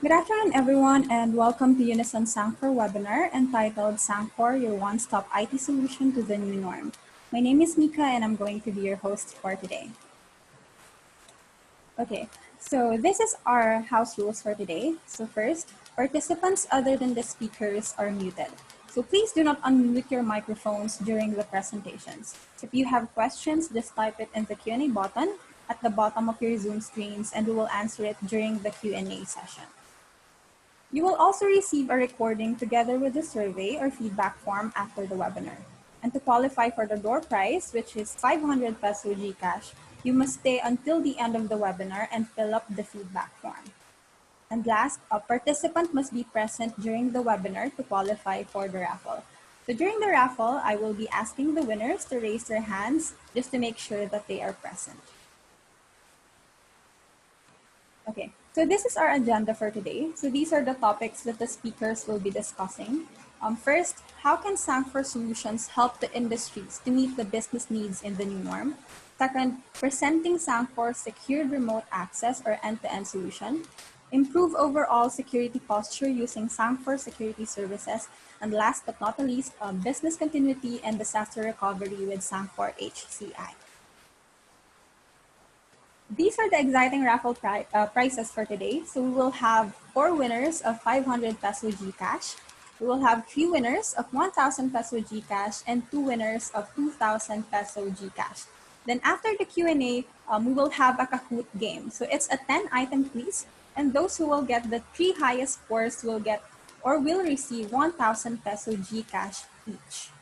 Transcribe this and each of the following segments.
Good afternoon, everyone, and welcome to Unison-Sangfor webinar entitled Sangfor, your one-stop IT solution to the new norm. My name is Mika, and I'm going to be your host for today. Okay, so this is our house rules for today. So first, participants other than the speakers are muted. So please do not unmute your microphones during the presentations. If you have questions, just type it in the Q&A button at the bottom of your Zoom screens, and we will answer it during the Q&A session. You will also receive a recording together with the survey or feedback form after the webinar. And to qualify for the door prize, which is 500 peso GCash, you must stay until the end of the webinar and fill up the feedback form. And last, a participant must be present during the webinar to qualify for the raffle. So during the raffle, I will be asking the winners to raise their hands just to make sure that they are present. Okay, so this is our agenda for today. So these are the topics that the speakers will be discussing. First, how can Sangfor solutions help the industries to meet the business needs in the new norm? Second, presenting Sangfor's secured remote access or end-to-end solution. Improve overall security posture using Sangfor security services. And last but not the least, business continuity and disaster recovery with Sangfor HCI. These are the exciting raffle prizes for today. So we will have 4 winners of 500 peso GCash. We will have 3 winners of 1,000 peso GCash and 2 winners of 2,000 peso GCash. Then after the Q&A, we will have a Kahoot game. So it's a 10-item quiz, and those who will get the 3 highest scores will get or will receive 1,000 peso GCash each.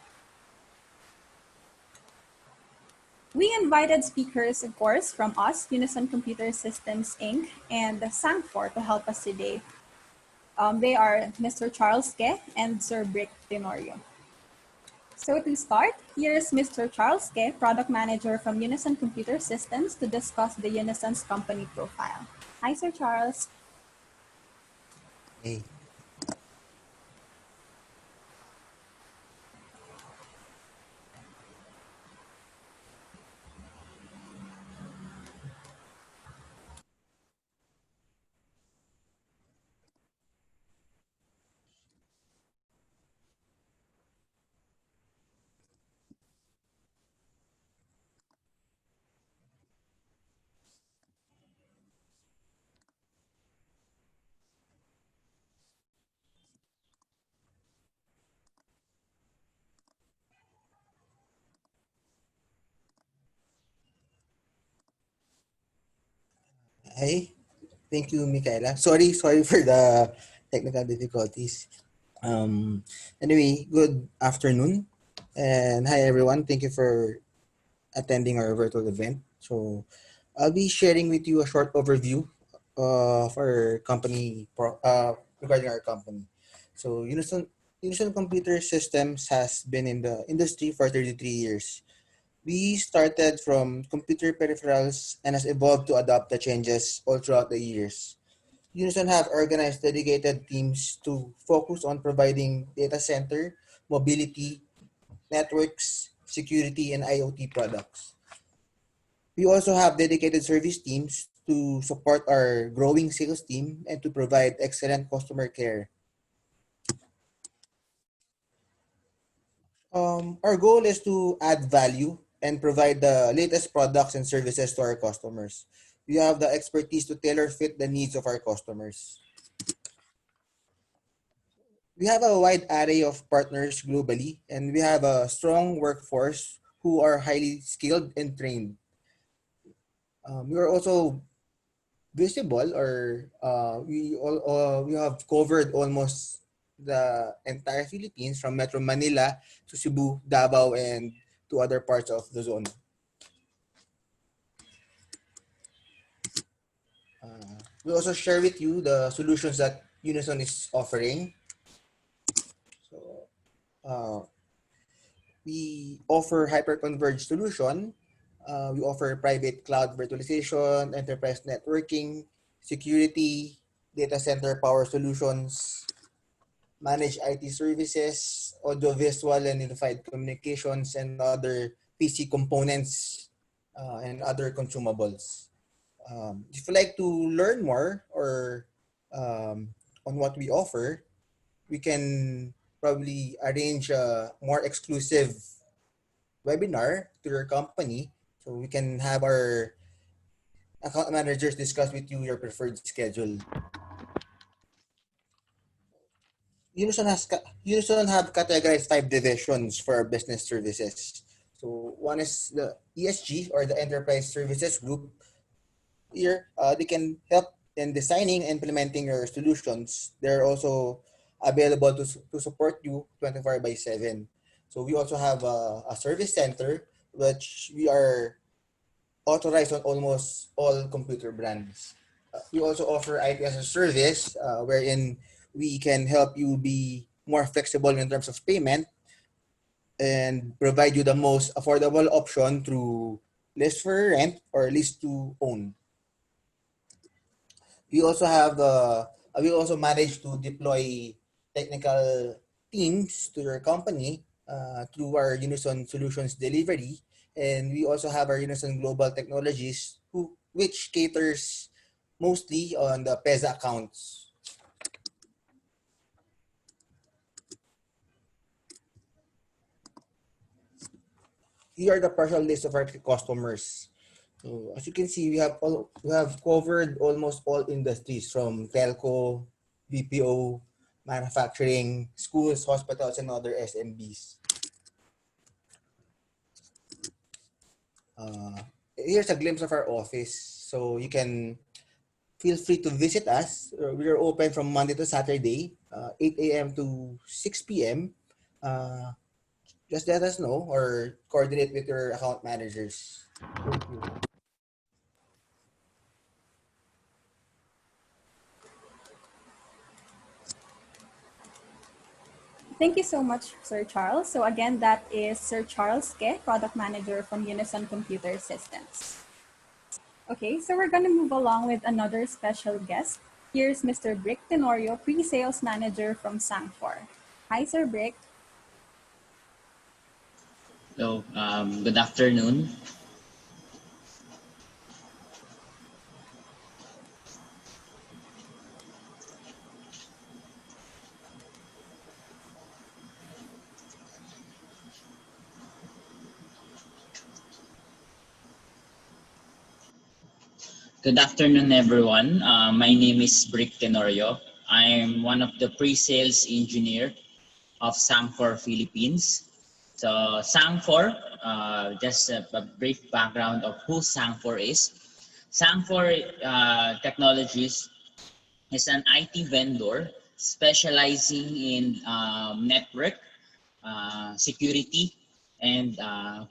We invited speakers, of course, from us, Unison Computer Systems, Inc., and Sangfor to help us today. They are Mr. Charles Ke and Sir Brick Tenorio. So to start, here's Mr. Charles Ke, Product Manager from Unison Computer Systems, to discuss the Unison's company profile. Hi, Sir Charles. Hey. Hey. Thank you, Michaela. Sorry for the technical difficulties. Um, anyway, good afternoon. And hi, everyone. Thank you for attending our virtual event. So, I'll be sharing with you a short overview of our company regarding our company. So, Unison Computer Systems has been in the industry for 33 years. We started from computer peripherals and has evolved to adapt the changes all throughout the years. Unison have organized dedicated teams to focus on providing data center, mobility, networks, security, and IoT products. We also have dedicated service teams to support our growing sales team and to provide excellent customer care. Our goal is to add value and provide the latest products and services to our customers. We have the expertise to tailor fit the needs of our customers. We have a wide array of partners globally, and we have a strong workforce who are highly skilled and trained. We are also visible, or we have covered almost the entire Philippines from Metro Manila to Cebu, Davao, and to other parts of the zone. We also share with you the solutions that Unison is offering. So, uh, we offer hyper-converged solution. We offer private cloud virtualization, enterprise networking, security, data center power solutions, managed IT services, audiovisual and unified communications, and other PC components and other consumables. If you'd like to learn more or on what we offer, we can probably arrange a more exclusive webinar to your company, so we can have our account managers discuss with you your preferred schedule. Unison have categorized 5 divisions for our business services. So one is the ESG, or the Enterprise Services Group. Here, they can help in designing and implementing your solutions. They're also available to support you 24 by 7. So we also have a service center, which we are authorized on almost all computer brands. We also offer IT as a service, wherein we can help you be more flexible in terms of payment and provide you the most affordable option through lease for rent or lease to own. We also have we also manage to deploy technical teams to your company through our Unison Solutions delivery, and we also have our Unison Global Technologies, which caters mostly on the PESA accounts. Here are the partial list of our customers. So as you can see, we have covered almost all industries, from telco, BPO, manufacturing, schools, hospitals, and other SMBs. Uh, Here's a glimpse of our office. So you can feel free to visit us. We are open from Monday to Saturday, 8 a.m. to 6 p.m. Uh, just let us know or coordinate with your account managers. Thank you. Thank you so much, Sir Charles. So again, that is Sir Charles Ke, Product Manager from Unison Computer Systems. Okay, so we're going to move along with another special guest. Here's Mr. Brick Tenorio, Pre-Sales Manager from Sangfor. Hi, Sir Brick. Hello, good afternoon. Good afternoon, everyone. My name is Brick Tenorio. I'm one of the pre-sales engineer of Sangfor Philippines. So Sangfor, just a brief background of who Sangfor is. Sangfor Technologies is an IT vendor specializing in network, security, and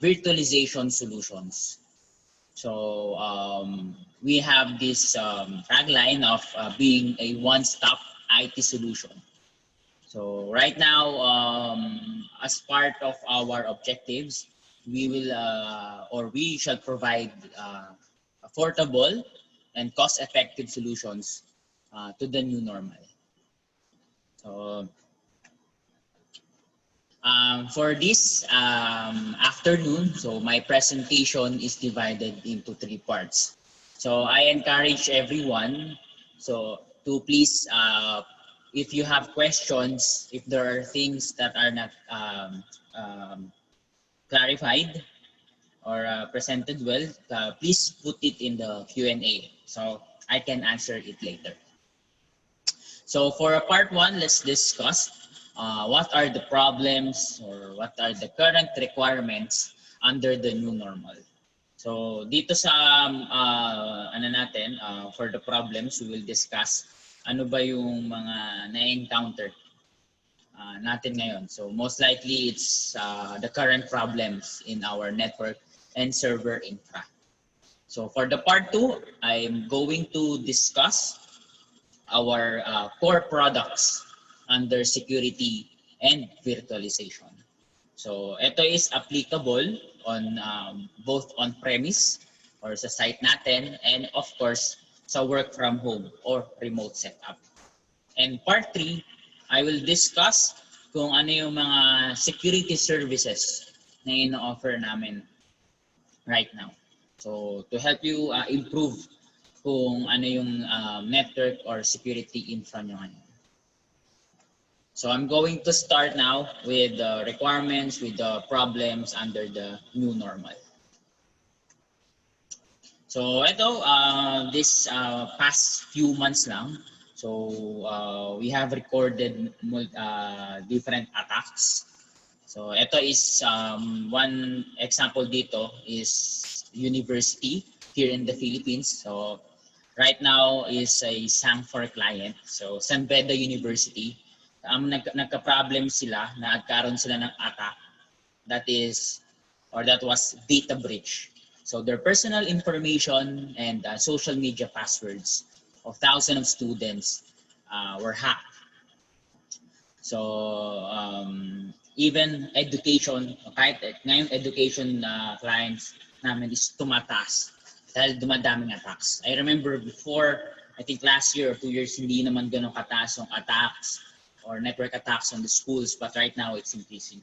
virtualization solutions. So we have this tagline of being a one-stop IT solution. So right now, as part of our objectives, we will or we shall provide affordable and cost-effective solutions to the new normal. So for this afternoon, so my presentation is divided into 3 parts. So I encourage everyone to please, if you have questions, if there are things that are not clarified or presented well, please put it in the Q&A so I can answer it later. So for a part 1, let's discuss what are the problems or what are the current requirements under the new normal. So dito sa for the problems, we will discuss ano ba yung mga na-encounter natin ngayon. So most likely it's the current problems in our network and server infra. So for the part 2, I'm going to discuss our core products under security and virtualization. So ito is applicable on both on-premise or sa site natin, and of course sa work from home or remote setup. And part 3, I will discuss kung ano yung mga security services na ino-offer namin right now. So to help you improve kung ano yung network or security infra nyo ngayon. So I'm going to start now with the requirements, with the problems under the new normal. So ito, this past few months lang, so we have recorded different attacks. So ito is one example dito is university here in the Philippines. So right now is a Sangfor client. So San Beda University. Nagka-problem sila, nagkaroon sila ng attack that was data breach. So their personal information and social media passwords of thousands of students were hacked. So even education, kahit ngayon education clients namin is tumataas dahil dumadaming attacks. I remember before, I think last year or 2 years, hindi naman ganun kataas yung attacks or network attacks on the schools, but right now it's increasing.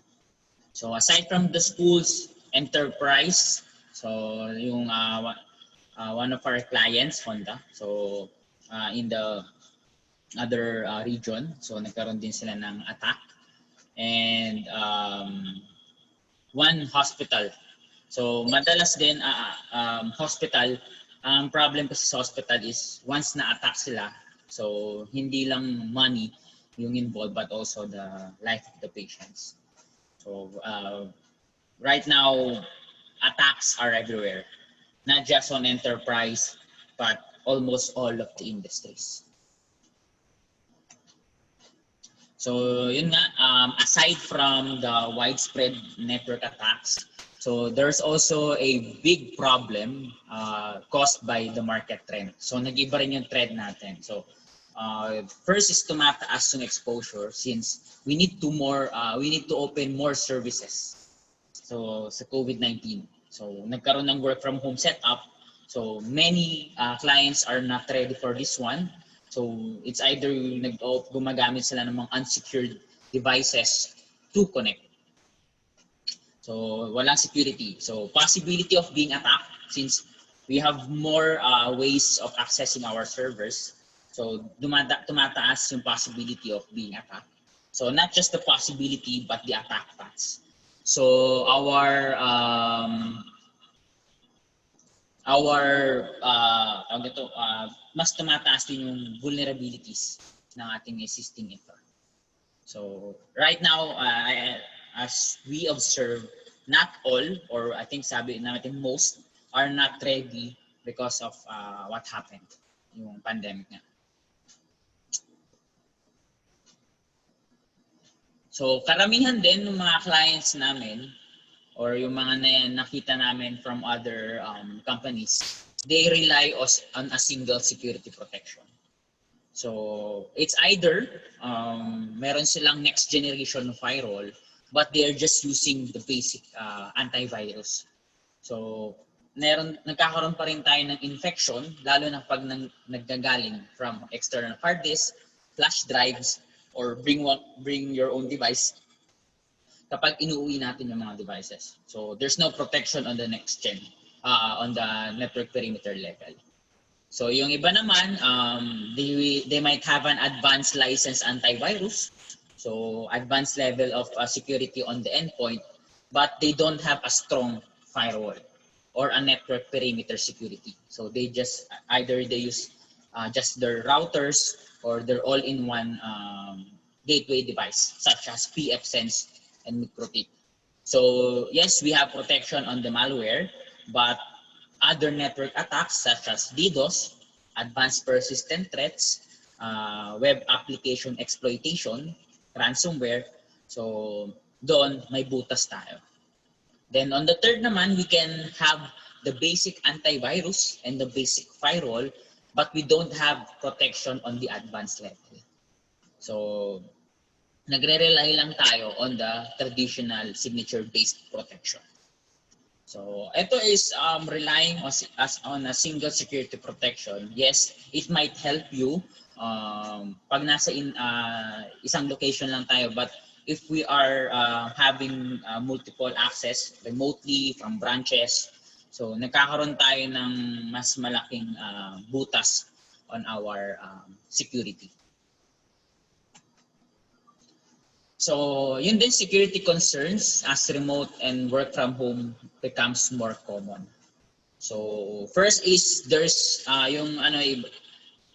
So aside from the schools, enterprise, so yung one of our clients, Honda, so in the other region, so nagkaroon din sila ng attack. And one hospital. So madalas din hospital, ang problem kasi sa hospital is once na-attack sila, so hindi lang money yung involved but also the life of the patients. So right now, attacks are everywhere, not just on enterprise, but almost all of the industries. So yun nga, aside from the widespread network attacks, so there's also a big problem caused by the market trend. So nag-iba rin yung trend natin. So first is tumataas yung exposure since we need to open more services. So sa COVID-19. So nagkaroon ng work from home setup. So many clients are not ready for this one. So it's either gumagamit sila ng mga unsecured devices to connect. So walang security. So possibility of being attacked since we have more ways of accessing our servers. So tumataas yung possibility of being attacked. So not just the possibility but the attack paths. So mas tumataas din yung vulnerabilities ng ating existing infra. So right now, as we observe, not all, or I think sabi natin most, are not ready because of what happened, yung pandemic nga. So karamihan din ng mga clients namin, or yung mga nakita namin from other companies, they rely on a single security protection. So it's either meron silang next generation firewall, but they are just using the basic antivirus. So nagkakaroon pa rin tayo ng infection, lalo na pag naggagaling from external hard disk, flash drives, or bring your own device kapag inuwi natin yung mga devices. So there's no protection on the next gen, on the network perimeter level. So yung iba naman, they might have an advanced license antivirus, so advanced level of security on the endpoint, but they don't have a strong firewall or a network perimeter security. So they just either they use just their routers or their all-in-one gateway device, such as pfSense and MikroTik. So yes, we have protection on the malware, but other network attacks such as DDoS, advanced persistent threats, web application exploitation, ransomware, so doon may butas tayo. Then on the third naman, we can have the basic antivirus and the basic firewall, but we don't have protection on the advanced level. So nagre-rely lang tayo on the traditional signature-based protection. So ito is relying on a single security protection. Yes, it might help you pag nasa isang location lang tayo, but if we are having multiple access remotely from branches, So nagkakaroon tayo ng mas malaking butas on our security. So yun din, security concerns as remote and work from home becomes more common. So first is there's yung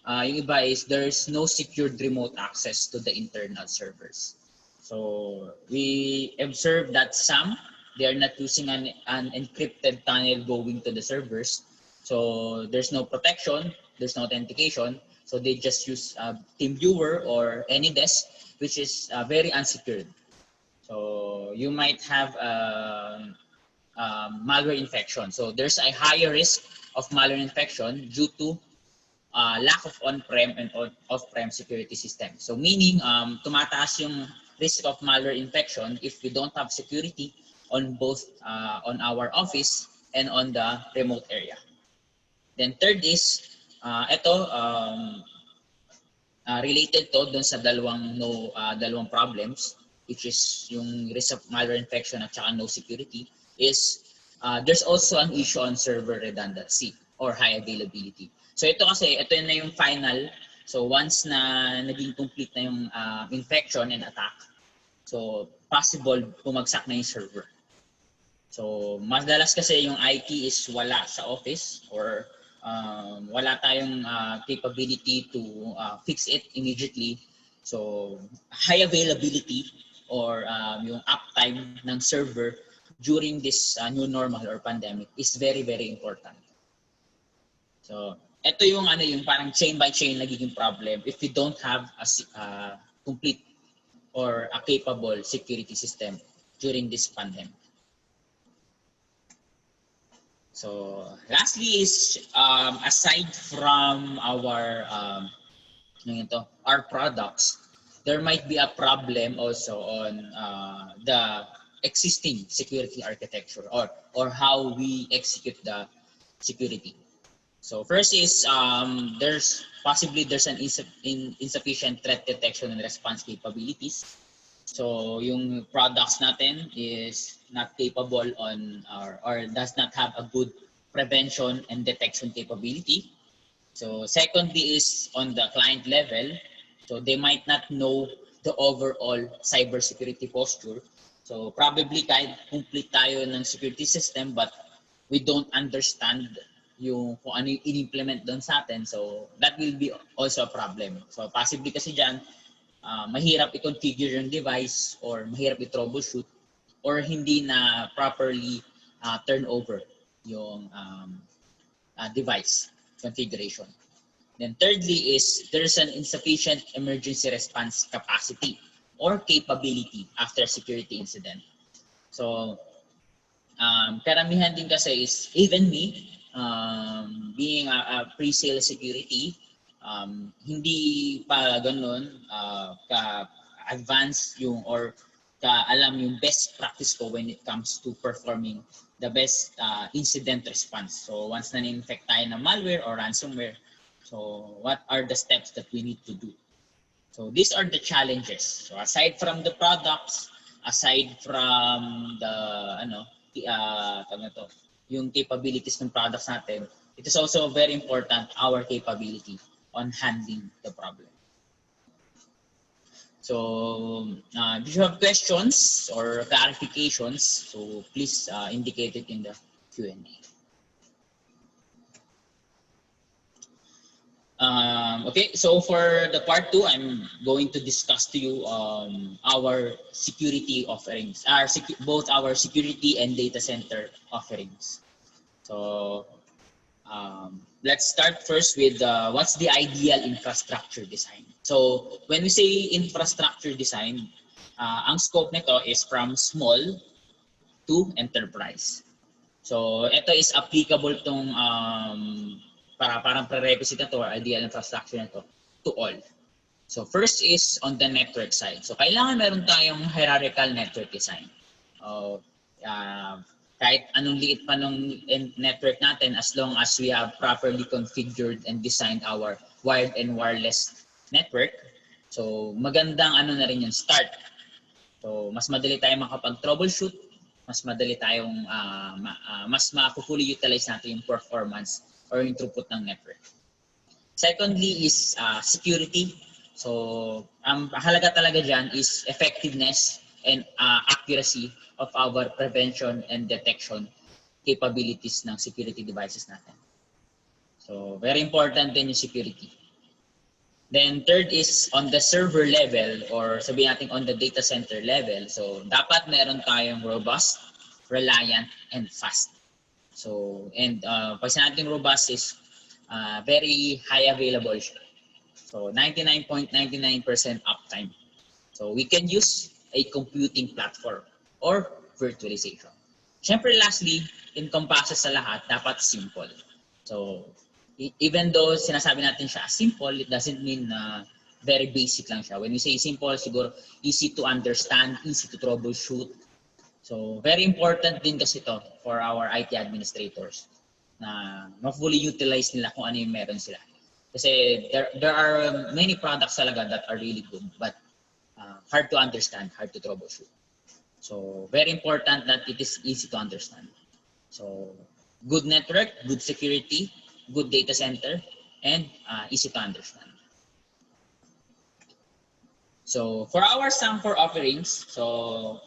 iba is there's no secured remote access to the internal servers. So we observe that some they are not using an encrypted tunnel going to the servers. So there's no protection, there's no authentication. So they just use TeamViewer or AnyDesk, which is very unsecured. So you might have malware infection. So there's a higher risk of malware infection due to lack of on-prem and off-prem security system. So meaning tumataas yung risk of malware infection if we don't have security on both on our office and on the remote area. Then third is related to dun sa dalawang problems, which is yung risk of malware infection at saka no security, is there's also an issue on server redundancy or high availability. So ito na yung final. So once na naging complete na yung infection and attack, so possible bumagsak na yung server. So madalas kasi yung IT is wala sa office or wala tayong capability to fix it immediately. So high availability or yung uptime ng server during this new normal or pandemic is very, very important. So ito yung yung parang chain by chain nagiging problem if we don't have a complete or a capable security system during this pandemic. So lastly is aside from our products, there might be a problem also on the existing security architecture or how we execute the security. So first is there's an insufficient threat detection and response capabilities. So yung products natin is not capable on or does not have a good prevention and detection capability. So secondly is on the client level. So they might not know the overall cybersecurity posture. So probably kahit complete tayo ng security system but we don't understand yung kung ano yung in-implement doon sa atin. So that will be also a problem. So possibly kasi dyan, mahirap i-configure yung device or mahirap i-troubleshoot or hindi na properly turn over yung device configuration. Then thirdly is there's an insufficient emergency response capacity or capability after security incident. So karamihan din kasi is even me being a pre-sale security, hindi pa ganun ka-advanced yung or ka-alam yung best practice ko when it comes to performing the best incident response. So once na-infect tayo ng malware or ransomware, so what are the steps that we need to do? So these are the challenges. So aside from the products, aside from the yung capabilities ng products natin, it is also very important our capability on handling the problem. So if you have questions or clarifications, so please indicate it in the Q&A. Okay, so for the part 2, I'm going to discuss to you our security offerings, both our security and data center offerings. So let's start first with what's the ideal infrastructure design. So when we say infrastructure design, ang scope nito is from small to enterprise. So ito is applicable tong parang prerequisite na to or ideal infrastructure na to all. So first is on the network side. So kailangan meron tayong hierarchical network design. Kahit anong liit pa nung network natin, as long as we have properly configured and designed our wired and wireless network, so magandang na rin yung start. So mas madali tayo makapag-troubleshoot mas madali tayong mas ma-fully utilize natin yung performance or yung throughput ng network. Secondly is security. So, ang halaga talaga dyan is effectiveness and accuracy of our prevention and detection capabilities ng security devices natin. So, very important din yung security. Then third is on the server level or sabihin natin on the data center level. So dapat meron tayong robust, reliant, and fast. So and pag sinabing robust is very high available siya. So 99.99% uptime. So we can use a computing platform or virtualization. Siyempre lastly, encompasses sa lahat, dapat simple. So even though sinasabi natin siya simple, it doesn't mean na very basic lang siya. When we say simple, siguro easy to understand, easy to troubleshoot. So very important din kasi ito for our IT administrators na ma-fully utilize nila kung ano yung meron sila. Kasi there are many products talaga that are really good but hard to understand, hard to troubleshoot. So very important that it is easy to understand. So good network, good security, good data center, and easy to understand. So for our Sangfor offerings, so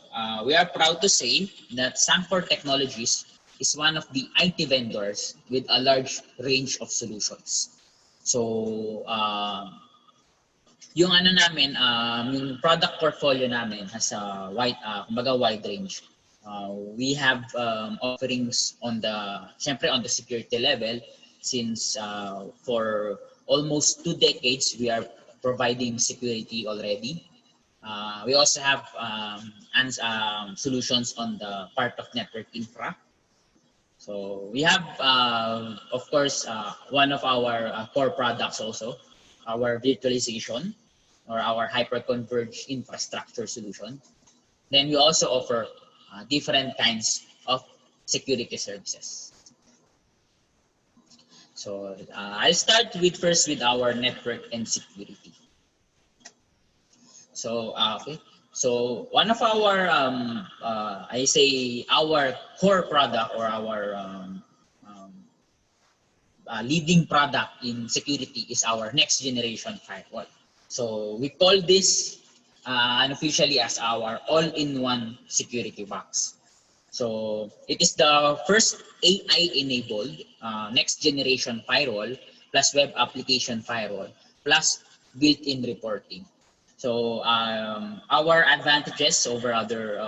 we are proud to say that Sangfor Technologies is one of the IT vendors with a large range of solutions. So yung ano namin, yung product portfolio namin has a wide range. We have offerings on the security level since for almost 2 decades we are providing security already. We also have solutions on the part of network infra. So we have, of course, one of our core products also, our virtualization or our hyperconverged infrastructure solution. Then we also offer different kinds of security services. So I'll start first with our network and security. So okay. So one of our our core product or our leading product in security is our next generation firewall. So we call this unofficially as our all-in-one security box. So it is the first AI-enabled next generation firewall plus web application firewall plus built-in reporting. So our advantages over other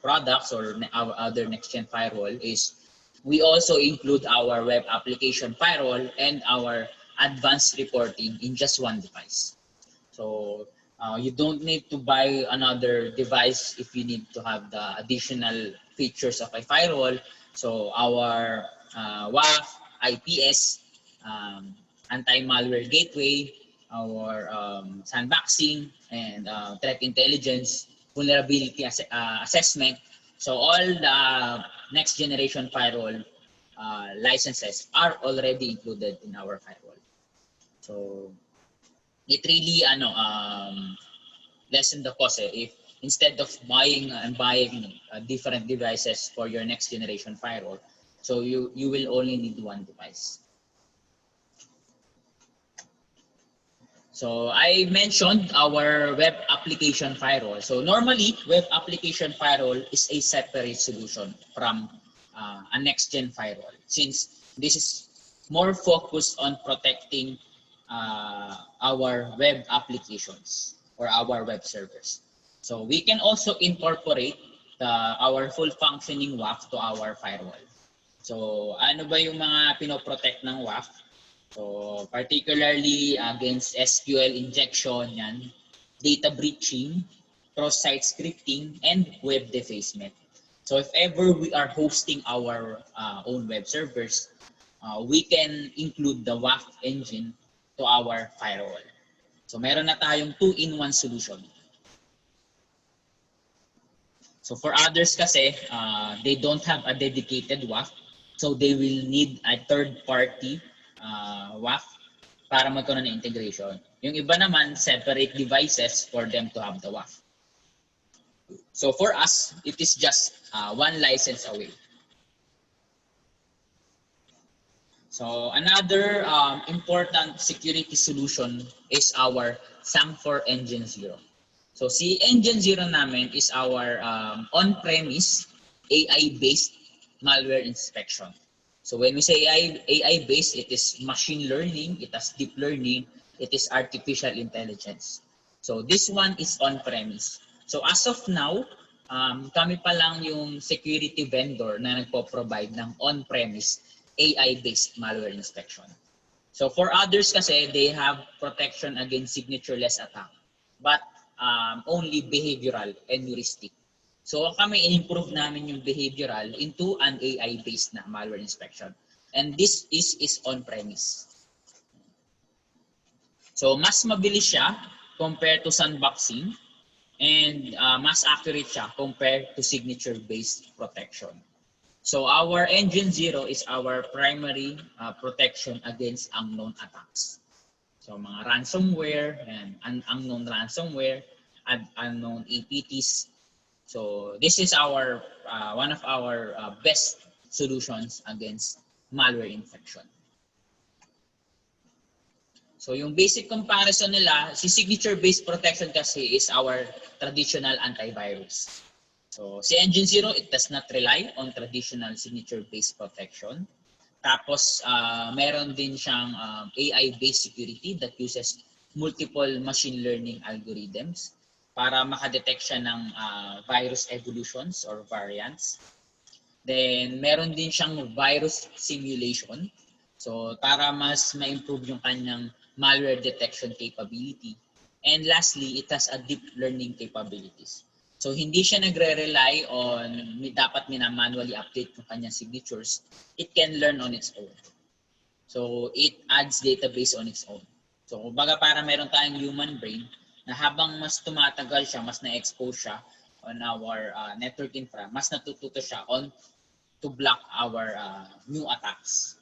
products or our other next-gen firewall is we also include our web application firewall and our advanced reporting in just one device. So you don't need to buy another device if you need to have the additional features of a firewall. So our WAF, IPS, anti-malware gateway, our sandboxing, and threat intelligence, vulnerability assessment. So all the next generation firewall licenses are already included in our firewall. So it really lessen the cost if instead of buying different devices for your next generation firewall, so you will only need one device. So I mentioned our web application firewall. So normally web application firewall is a separate solution from a next gen firewall, since this is more focused on protecting our web applications or our web servers. So we can also incorporate our full functioning WAF to our firewall. So ano ba yung mga pinoprotect ng WAF? So particularly against SQL injection, yan, data breaching, cross-site scripting, and web defacement. So if ever we are hosting our own web servers, we can include the WAF engine to our firewall. So meron na tayong 2-in-1 solution. So for others kasi, they don't have a dedicated WAF, so they will need a third-party WAF para magkaroon ng integration. Yung iba naman, separate devices for them to have the WAF. So for us, it is just one license away. So another important security solution is our Sangfor Engine Zero. So si Engine Zero namin is our on-premise AI-based malware inspection. So when we say AI-based, it is machine learning, it has deep learning, it is artificial intelligence. So this one is on-premise. So as of now, kami pa lang yung security vendor na nagpo-provide ng on-premise AI-based malware inspection. So for others kasi, they have protection against signatureless attack, but only behavioral and heuristic. So kami in-improve namin yung behavioral into an AI-based na malware inspection. And this is on-premise. So mas mabilis siya compared to sandboxing and mas accurate siya compared to signature-based protection. So our Engine Zero is our primary protection against unknown attacks. So mga ransomware and unknown ransomware and unknown APTs. So this is our one of our best solutions against malware infection. So yung basic comparison nila, si signature-based protection kasi is our traditional antivirus. So si Engine Zero, it does not rely on traditional signature-based protection. Tapos meron din siyang AI-based security that uses multiple machine learning algorithms para makadetect siya ng virus evolutions or variants. Then meron din siyang virus simulation. So para mas ma-improve yung kanyang malware detection capability. And lastly, it has a deep learning capabilities. So hindi siya nagre-rely on dapat manually update yung kanyang signatures. It can learn on its own. So it adds database on its own. So kumbaga para meron tayong human brain na habang mas tumatagal siya, mas na-expose siya on our network infra, mas natututo siya on to block our new attacks.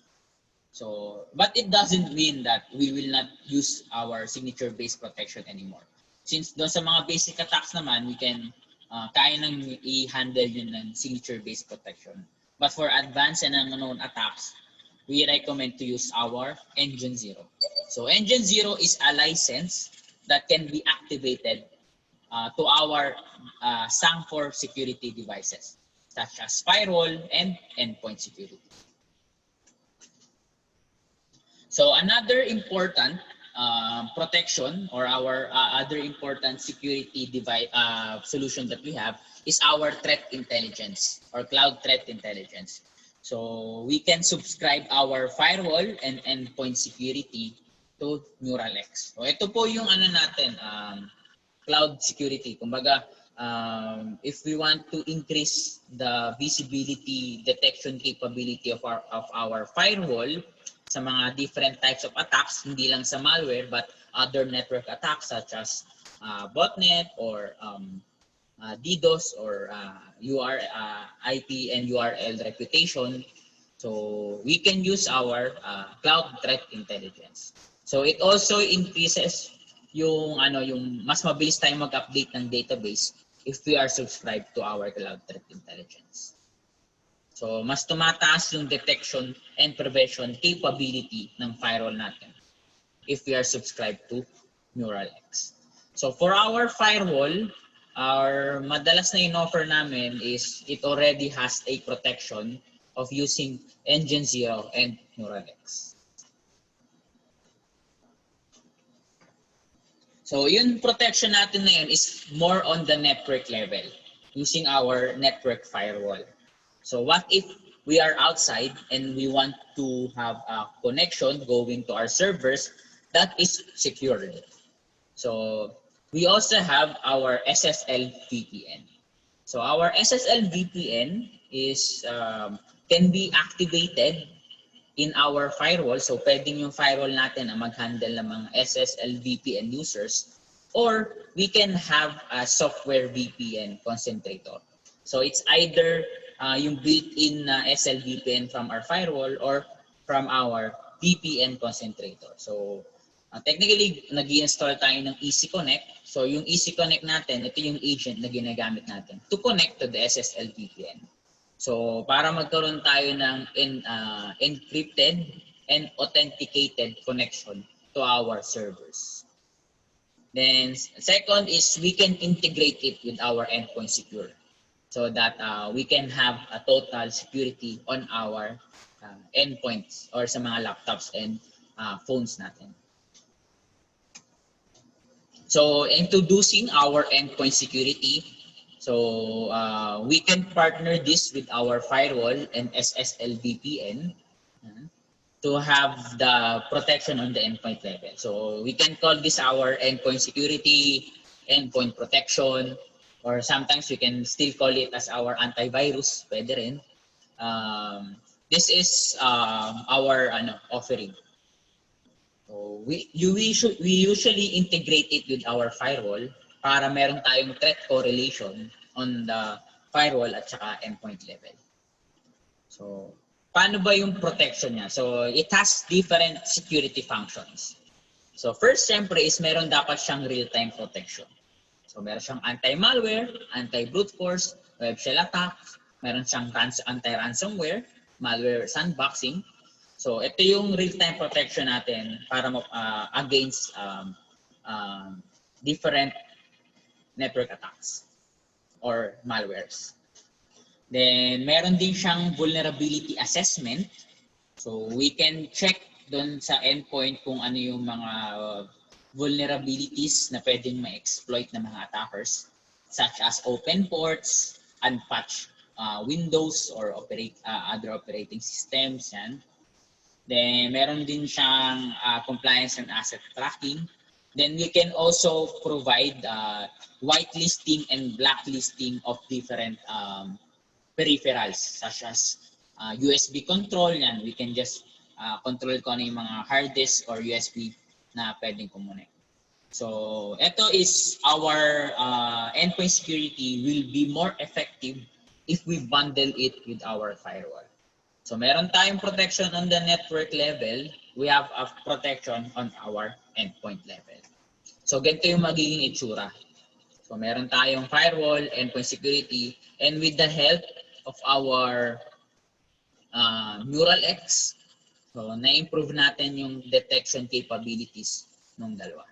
So, but it doesn't mean that we will not use our signature-based protection anymore. Since doon sa mga basic attacks naman, we can kaya nang i-handle yun ng signature-based protection. But for advanced and unknown attacks, we recommend to use our Engine Zero. So Engine Zero is a license that can be activated to our Sangfor security devices, such as firewall and endpoint security. So another important protection or our other important security device solution that we have is our threat intelligence or cloud threat intelligence. So we can subscribe our firewall and endpoint security to NeuralX. So ito po yung ano natin, cloud security. Kumbaga, if we want to increase the visibility detection capability of our firewall, sa mga different types of attacks, hindi lang sa malware but other network attacks such as botnet or DDoS or IP and URL reputation. So we can use our cloud threat intelligence. So it also increases yung mas mabilis tayong mag-update ng database if we are subscribed to our cloud threat intelligence. So, mas tumataas yung detection and prevention capability ng firewall natin if we are subscribed to NeuralX. So, for our firewall, our madalas na in-offer namin is it already has a protection of using Engine Zero and NeuralX. So, yung protection natin na yun is more on the network level using our network firewall. So what if we are outside and we want to have a connection going to our servers that is secured? So we also have our SSL VPN. So our SSL VPN is can be activated in our firewall. So pwedeng yung firewall natin na mag-handle ng mga SSL VPN users, or we can have a software VPN concentrator. So it's either yung built-in SL VPN from our firewall or from our VPN concentrator. So Technically, nag-i-install tayo ng Easy Connect. So yung Easy Connect natin, ito yung agent na ginagamit natin to connect to the SSL VPN. So para magkaroon tayo ng encrypted and authenticated connection to our servers. Then second is we can integrate it with our endpoint secure so that we can have a total security on our endpoints or sa mga laptops and phones natin. So introducing our endpoint security, so we can partner this with our firewall and SSL VPN to have the protection on the endpoint level. So we can call this our endpoint security, endpoint protection, or sometimes we can still call it as our antivirus. Pwede rin. This is our offering. So we usually integrate it with our firewall para meron tayong threat correlation on the firewall at saka endpoint level. So paano ba yung protection niya? So it has different security functions. So first, syempre is meron dapat siyang real-time protection. So meron siyang anti-malware, anti-brute force, web shell attacks, meron siyang anti-ransomware, malware sandboxing. So ito yung real-time protection natin para against different network attacks or malwares. Then meron din siyang vulnerability assessment. So we can check doon sa endpoint kung ano yung mga vulnerabilities na pwedeng ma-exploit ng mga attackers such as open ports, unpatched Windows or other operating systems. Yan. Then, meron din siyang compliance and asset tracking. Then, we can also provide whitelisting and blacklisting of different peripherals such as USB control. Yan. We can just control kung ano yung mga hard disk or USB na pwedeng kumonek. So, ito is our endpoint security will be more effective if we bundle it with our firewall. So meron tayong protection on the network level, we have a protection on our endpoint level. So ganito yung magiging itsura. So meron tayong firewall, endpoint security, and with the help of our Neural X, so na-improve natin yung detection capabilities ng dalawa.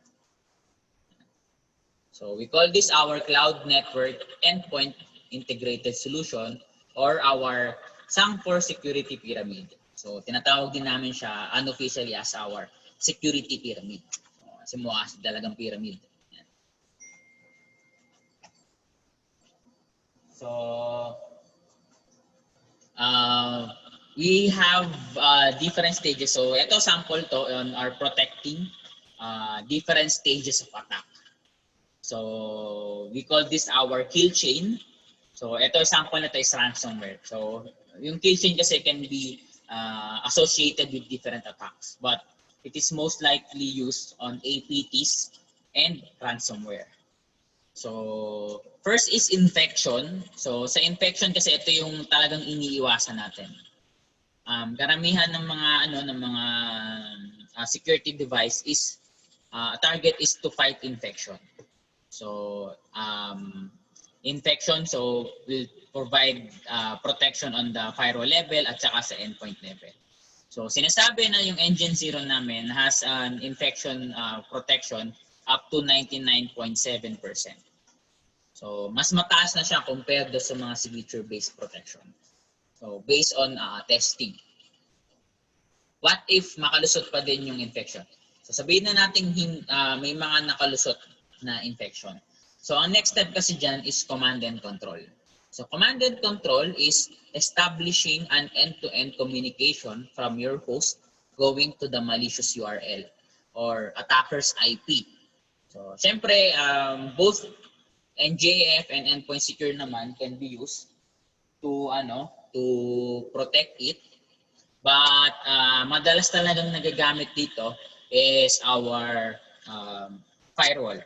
So we call this our cloud network endpoint integrated solution or our Sangfor security pyramid. So tinatawag din namin siya unofficially as our security pyramid. Kasi mukha kasi talagang pyramid. Yan. So we have different stages. So ito sample to on our protecting different stages of attack. So we call this our kill chain. So ito sample na ito is ransomware. So yung kill chain kasi can be associated with different attacks, but it is most likely used on APTs and ransomware. So first is infection. So sa infection kasi ito yung talagang iniiwasan natin. Karamihan ng mga security device is target is to fight infection. So infection so will provide protection on the firewall level at saka sa endpoint level. So sinasabi na yung Engine Zero namin has an infection protection up to 99.7%. So mas mataas na siya compared sa mga signature-based protection. So based on testing. What if makalusot pa din yung infection? So sabihin na natin may mga nakalusot na infection. So ang next step kasi dyan is command and control. So command and control is establishing an end-to-end communication from your host going to the malicious URL or attacker's IP. So syempre, both NJF and endpoint secure naman can be used to protect it. But madalas talagang nagagamit dito is our firewall.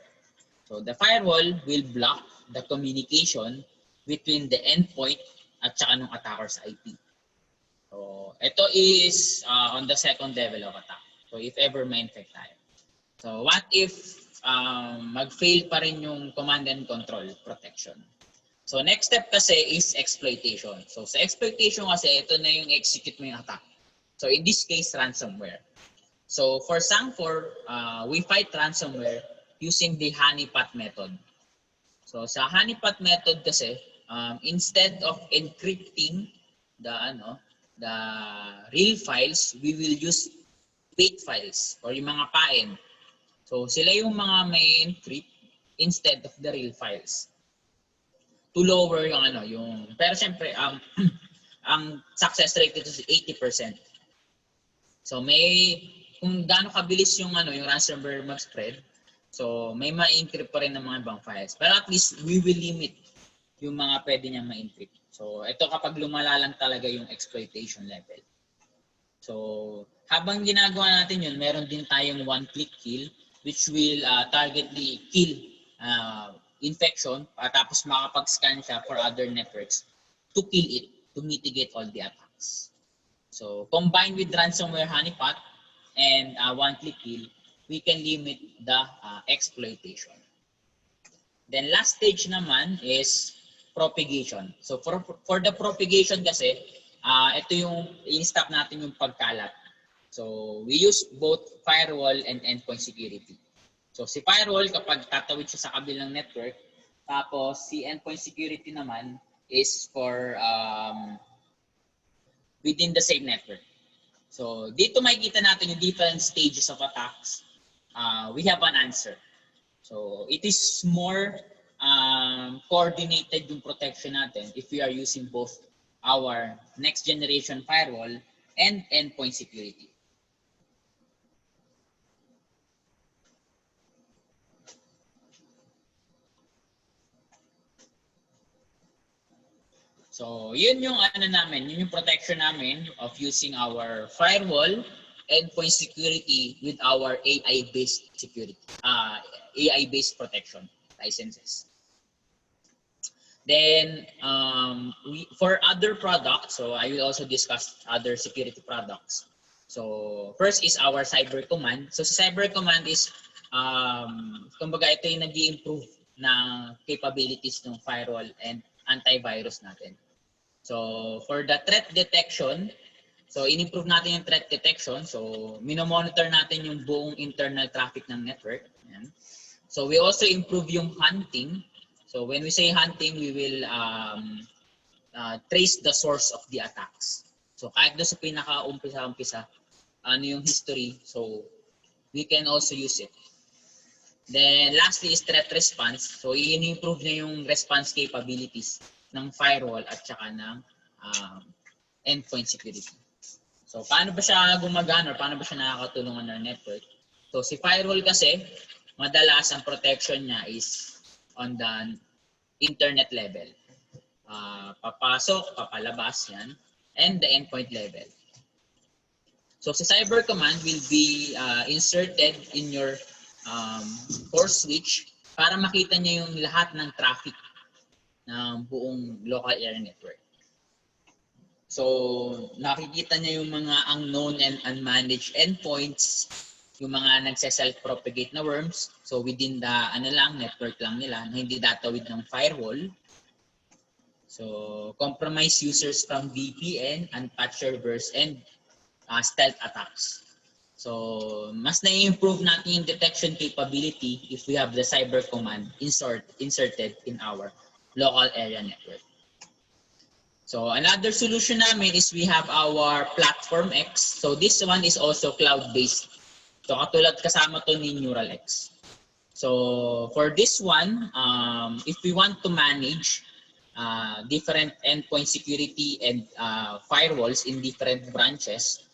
So the firewall will block the communication between the endpoint at saka ng attacker's IP. So ito is on the second level of attack. So if ever ma-infect tayo. So what if mag-fail pa rin yung command and control protection? So next step kasi is exploitation. So sa exploitation kasi, ito na yung execute mo yung attack. So in this case, ransomware. So for Sangfor, we fight ransomware using the honeypot method. So sa honeypot method kasi, instead of encrypting the real files, we will use fake files or yung mga paen. So sila yung mga may encrypt instead of the real files to lower yung pero syempre ang success rate dito is 80%. So may kung gaano kabilis yung ransomware mag-spread, so may ma-encrypt pa rin ng mga ibang files. Pero at least we will limit yung mga pwede niyang ma-encrypt. So ito kapag lumala lang talaga yung exploitation level. So habang ginagawa natin yun, meron din tayong one-click kill which will target the kill infection tapos makapag-scan siya for other networks to kill it, to mitigate all the attacks. So combined with ransomware honeypot and one-click kill, we can limit the exploitation. Then last stage naman is propagation. So for the propagation kasi, ito yung in-stop natin yung pagkalat. So we use both firewall and endpoint security. So si firewall kapag tatawid siya sa kabilang network, tapos si endpoint security naman is for within the same network. So dito makikita natin yung different stages of attacks. We have an answer. So it is more coordinated yung protection natin if we are using both our next generation firewall and endpoint security. So yun yung namin, yun yung protection namin of using our firewall, endpoint security with our AI-based security, AI-based protection licenses. Then for other products, so I will also discuss other security products. So first is our cyber command. So cyber command is kumbaga ito yung nag-i-improve ng capabilities ng firewall and antivirus natin. So for the threat detection, so in-improve natin yung threat detection. So minomonitor natin yung buong internal traffic ng network. Ayan. So we also improve yung hunting. So when we say hunting, we will trace the source of the attacks. So kahit doon sa pinaka-umpisa, ano yung history, so we can also use it. Then lastly is threat response. So in-improve na yung response capabilities ng firewall at saka ng endpoint security. So paano ba siya gumagana or paano ba siya nakakatulong on our network? So si firewall kasi, madalas ang protection niya is on the internet level. Papasok, papalabas yan, and the endpoint level. So si cyber command will be inserted in your core switch para makita niya yung lahat ng traffic ng buong local area network. So nakikita niya yung mga unknown and unmanaged endpoints, yung mga nagse-self-propagate na worms. So within the network lang nila na hindi datawid ng firewall. So compromise users from VPN, unpatched servers, and stealth attacks. So mas na-improve natin yung detection capability if we have the cyber command inserted in our local area network. So another solution namin is we have our Platform X. So this one is also cloud-based. So katulad kasama to ni NeuralX. So for this one, if we want to manage different endpoint security and firewalls in different branches,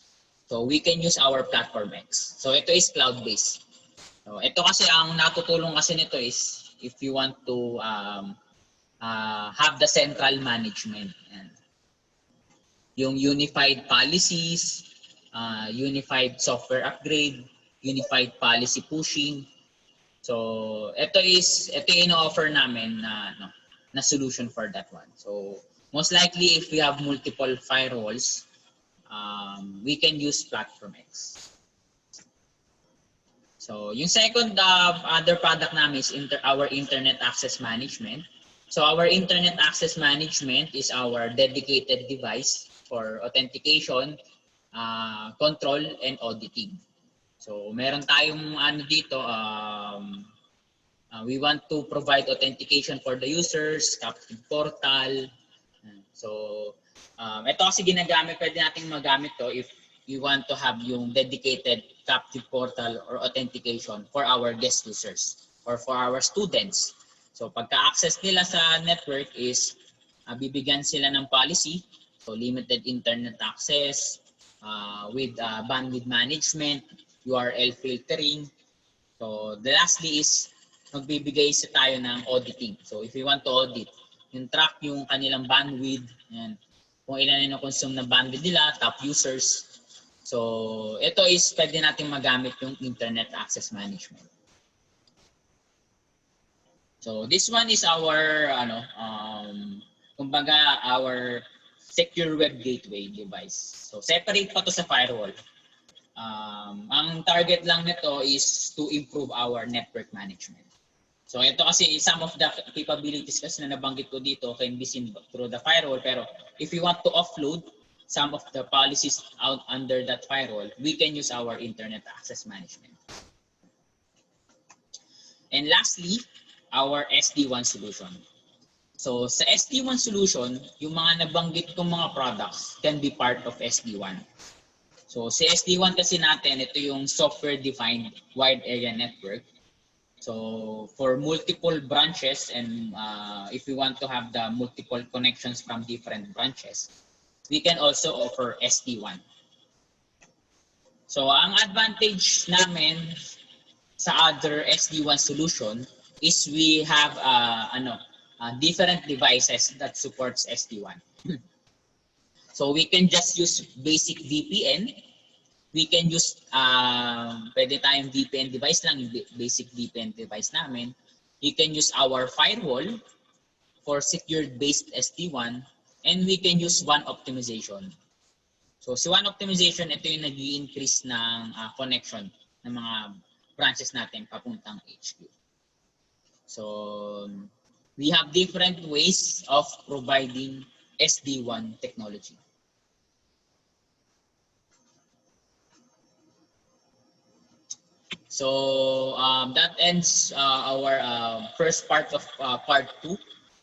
so we can use our Platform X. So ito is cloud-based. So ito kasi ang natutulong kasi nito is if you want to have the central management. And yung unified policies, unified software upgrade, unified policy pushing. So ito yung offer namin na solution for that one. So most likely if we have multiple firewalls, we can use Platform X. So, yung second other product namin is our Internet Access Management. So, our Internet Access Management is our dedicated device for authentication, control, and auditing. So, meron tayong ano dito, we want to provide authentication for the users, captive portal. So, ito kasi ginagamit, pwede natin magamit to if we want to have yung dedicated captive portal or authentication for our guest users or for our students. So, pagka-access nila sa network is bibigyan sila ng policy. So, limited internet access with bandwidth management, URL filtering. So, the lastly is magbibigay tayo ng auditing. So, if you want to audit, yung track yung kanilang bandwidth, yan, kung ilan yung consume na bandwidth nila, top users. So, ito is pwede natin magamit yung Internet Access Management. So, this one is our, kumbaga, our secure web gateway device. So, separate pa to sa firewall. Ang target lang nito is to improve our network management. So ito kasi some of the capabilities kasi na nabanggit ko dito can be seen through the firewall, pero if you want to offload some of the policies out under that firewall, we can use our Internet Access Management. And lastly, our SD-WAN solution. So sa SD-WAN solution, yung mga nabanggit kong mga products can be part of SD-WAN. So sa SD-WAN kasi natin, ito yung software-defined wide area network. So for multiple branches and if we want to have the multiple connections from different branches, we can also offer SD-WAN. So ang advantage namin sa other SD-WAN solution is we have different devices that supports SD-WAN. So we can just use basic VPN. We can use, pwede tayong VPN device lang, yung basic VPN device namin. You can use our firewall for secured-based SD-WAN, and we can use WAN optimization. So, si WAN optimization, ito yung nag-i-increase ng connection ng mga branches natin papuntang HQ. So, we have different ways of providing SD-WAN technology. So that ends our first part of part 2,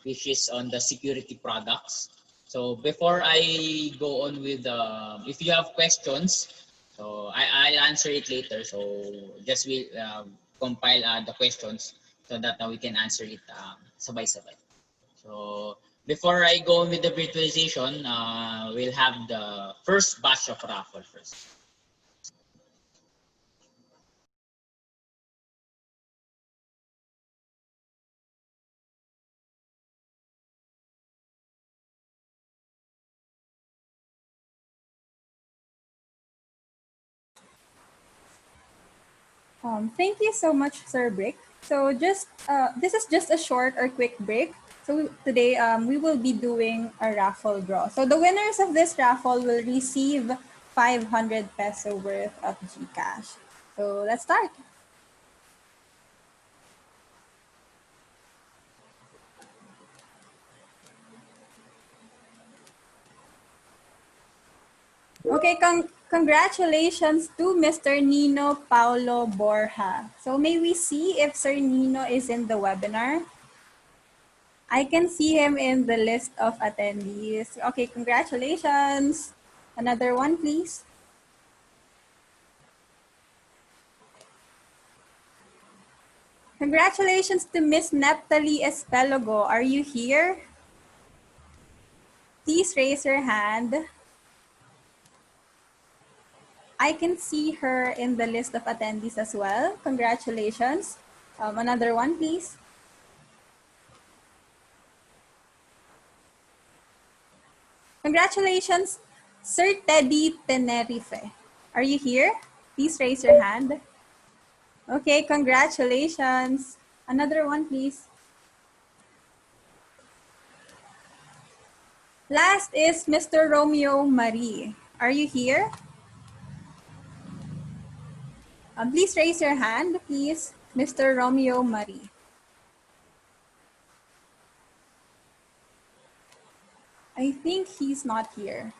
which is on the security products. So before I go on with, if you have questions, so I'll answer it later. So just we compile the questions so that we can answer it sabay-sabay. So before I go on with the virtualization, we'll have the first batch of raffle first. Thank you so much, Sir Brick. So this is just a short or quick break. So today we will be doing a raffle draw. So the winners of this raffle will receive 500 peso worth of GCash. So let's start. Okay, congratulations to Mr. Nino Paulo Borja. So may we see if Sir Nino is in the webinar? I can see him in the list of attendees. Okay, congratulations. Another one, please. Congratulations to Miss Neptali Espelogo. Are you here? Please raise your hand. I can see her in the list of attendees as well. Congratulations. Another one, please. Congratulations, Sir Teddy Tenerife. Are you here? Please raise your hand. Okay, congratulations. Another one, please. Last is Mr. Romeo Marie. Are you here? Please raise your hand, please. Mr. Romeo Marie. I think he's not here.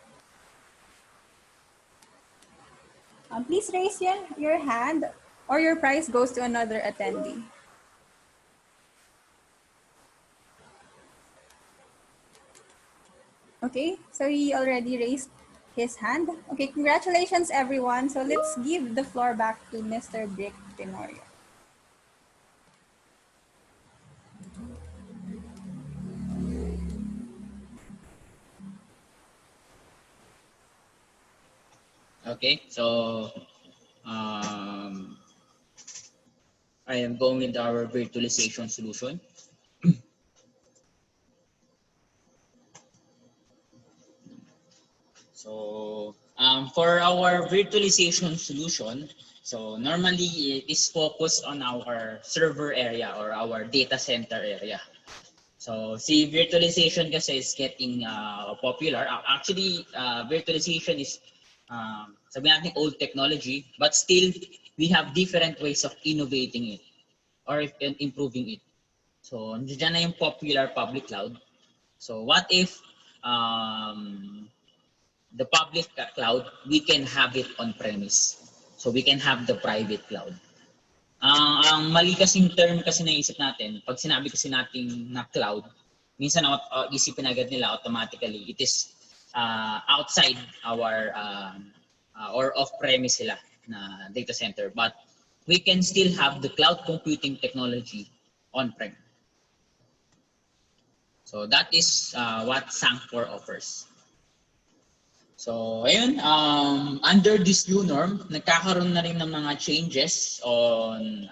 Please raise your hand or your prize goes to another attendee. Okay, so he already raised his hand. Okay, congratulations everyone. So let's give the floor back to Mr. Brick Tenorio. Okay, so I am going with our virtualization solution. So for our virtualization solution, so normally it is focused on our server area or our data center area. So see, virtualization kasi is getting popular. Actually, virtualization is sabi natin old technology, but still we have different ways of innovating it or improving it. So nandiyan na yung popular public cloud. So what if the public cloud, we can have it on-premise. So we can have the private cloud. Ang mali kasing term kasi naisip natin, pag sinabi kasi natin na cloud, minsan isipin agad nila automatically, it is outside our or off-premise sila na data center. But we can still have the cloud computing technology on-prem. So that is what Sangfor offers. So, ayun, under this new norm, nagkakaroon na rin ng mga changes on,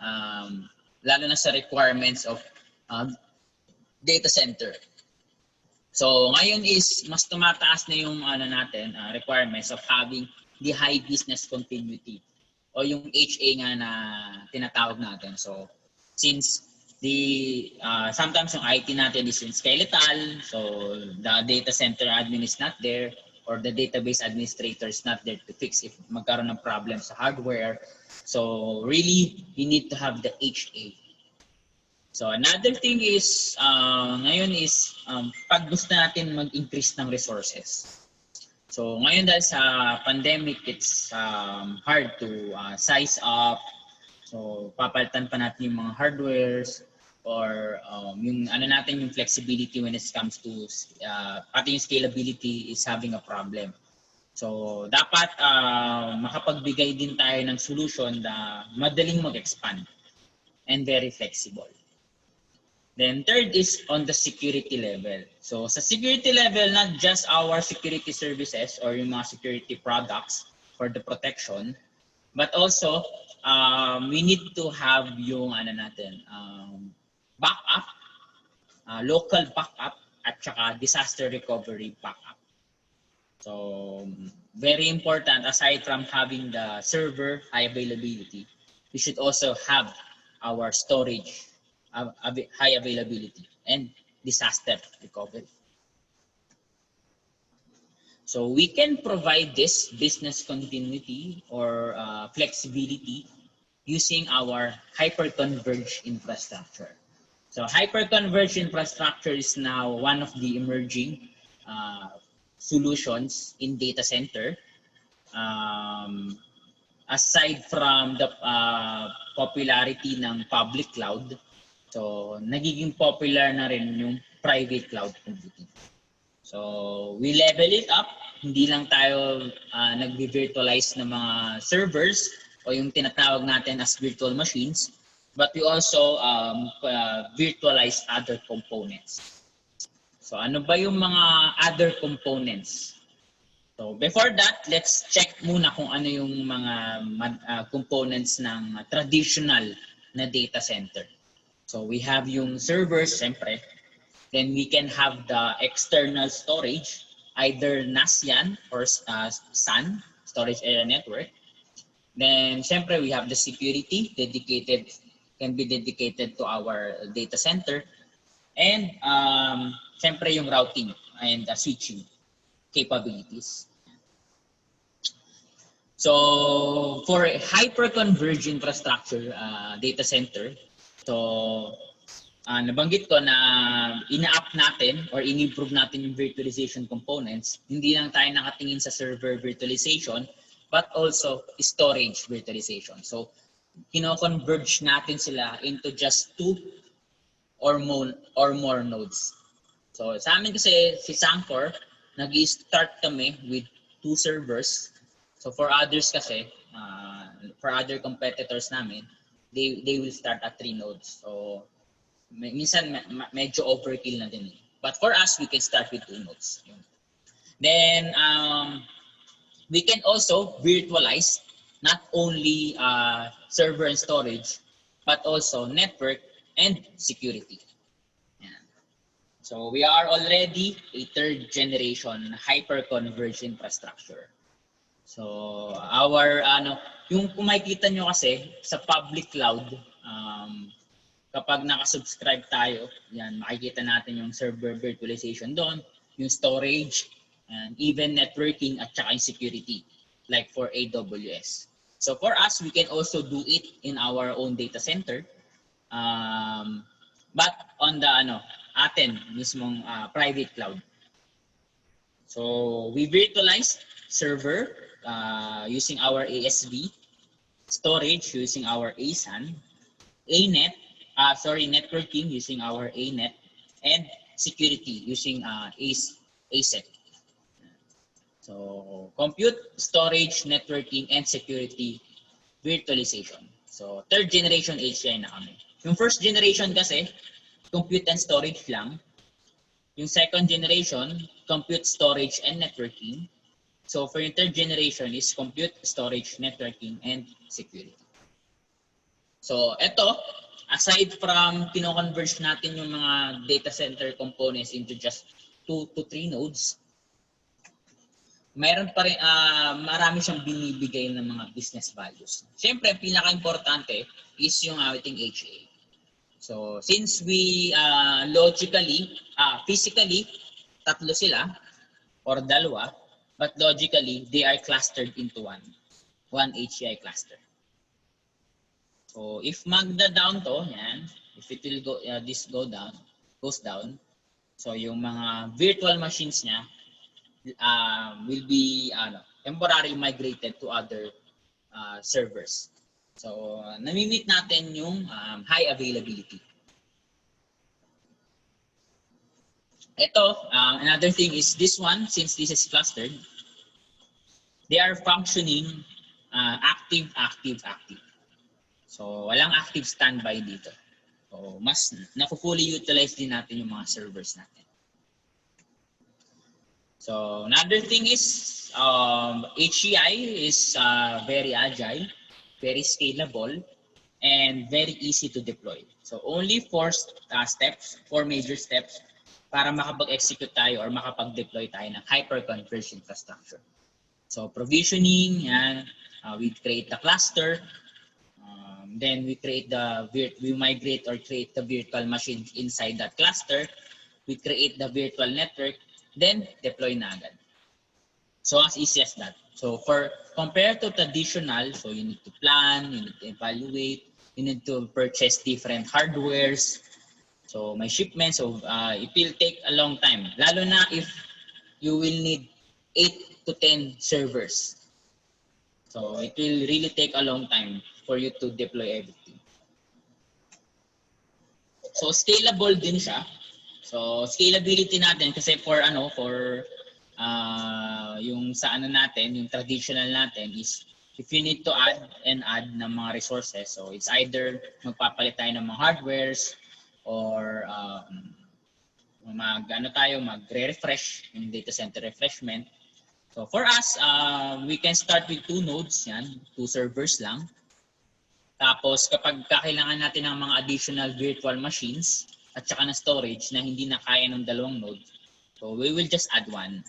lalo na sa requirements of data center. So, ngayon is mas tumataas na yung requirements of having the high business continuity o yung HA nga na tinatawag natin. So, since sometimes yung IT natin is in skeletal, so the data center admin is not there, or the database administrator is not there to fix if magkaroon ng problem sa hardware. So really, you need to have the HA. So another thing is, ngayon is, pag gusto natin mag-increase ng resources. So ngayon dahil sa pandemic, it's hard to size up. So papalitan pa natin yung mga hardwares, or yung yung flexibility when it comes to pati yung scalability is having a problem. So dapat makapagbigay din tayo ng solution na madaling mag-expand and very flexible. Then third is on the security level. So sa security level, not just our security services or yung mga security products for the protection, but also we need to have yung backup, local backup, at saka disaster recovery backup. So, very important, aside from having the server high availability, we should also have our storage high availability and disaster recovery. So, we can provide this business continuity or flexibility using our hyper-converged infrastructure. So hyper-converged infrastructure is now one of the emerging solutions in data center. Aside from the popularity ng public cloud, so nagiging popular na rin yung private cloud computing. So we level it up, hindi lang tayo nag-virtualize ng mga servers o yung tinatawag natin as virtual machines, but we also virtualize other components. So ano ba yung mga other components? So before that, let's check muna kung ano yung mga components ng traditional na data center. So we have yung servers, siyempre. Then we can have the external storage, either NAS yan or SAN, Storage Area Network. Then siyempre we have the security, can be dedicated to our data center. And siyempre yung routing and switching capabilities. So for hyper-converged infrastructure data center, so nabanggit ko na ina-up natin or in-improve natin yung virtualization components. Hindi lang tayo nakatingin sa server virtualization, but also storage virtualization. So kino-converge natin sila into just 2 or more nodes. So sa amin kasi si Sangfor, nag-start kami with 2 servers. So for others kasi, for other competitors namin, they will start at 3 nodes. So minsan medyo overkill na din. But for us, we can start with 2 nodes. Then we can also virtualize not only server and storage, but also network and security. Yan. So we are already a 3rd generation hyper-converged infrastructure. So our yung kung makikita nyo kasi sa public cloud, kapag nakasubscribe tayo, yan, makikita natin yung server virtualization doon, yung storage, and even networking at saka yung security, like for AWS. So for us, we can also do it in our own data center, but on the atin mismong private cloud. So we virtualize server using our ASV, storage using our ASAN, networking using our ANET, and security using ASEC. So compute, storage, networking, and security virtualization. So 3rd generation HCI na kami. Yung 1st generation kasi, compute and storage lang. Yung 2nd generation, compute, storage, and networking. So for yung 3rd generation is compute, storage, networking, and security. So ito, aside from kino-converge natin yung mga data center components into just 2 to 3 nodes, mayroon pa rin, marami siyang binibigay ng mga business values. Siyempre, pinaka-importante is yung ating HA. So since we physically, tatlo sila or dalawa, but logically, they are clustered into one HCI cluster. So if magda-down to, yan, if it will go, this goes down, so yung mga virtual machines niya will be temporarily migrated to other servers. So nami-meet natin yung high availability. Ito, another thing is this one, since this is clustered, they are functioning active. So walang active standby dito. So mas na-fully utilize din natin yung mga servers natin. So another thing is HCI is very agile, very scalable, and very easy to deploy. So only 4 major steps para makapag-execute tayo or makapag-deploy tayo ng hyper-converged infrastructure. So provisioning, yan, we create the cluster, then we migrate or create the virtual machines inside that cluster, we create the virtual network, then deploy na agad. So as easy as that. So compared to traditional, so you need to plan, you need to evaluate, you need to purchase different hardwares. So my shipment, so it will take a long time. Lalo na if you will need 8 to 10 servers. So it will really take a long time for you to deploy everything. So scalable din siya. So scalability natin kasi for yung sa natin, yung traditional natin is if you need to add ng mga resources, so it's either magpapalit tayo ng mga hardwares or magre-refresh yung data center refreshment. So for us, we can start with 2 nodes, yan, 2 servers lang. Tapos kapag kakailangan natin ng mga additional virtual machines at saka na storage na hindi na kaya ng 2 nodes, so we will just add 1.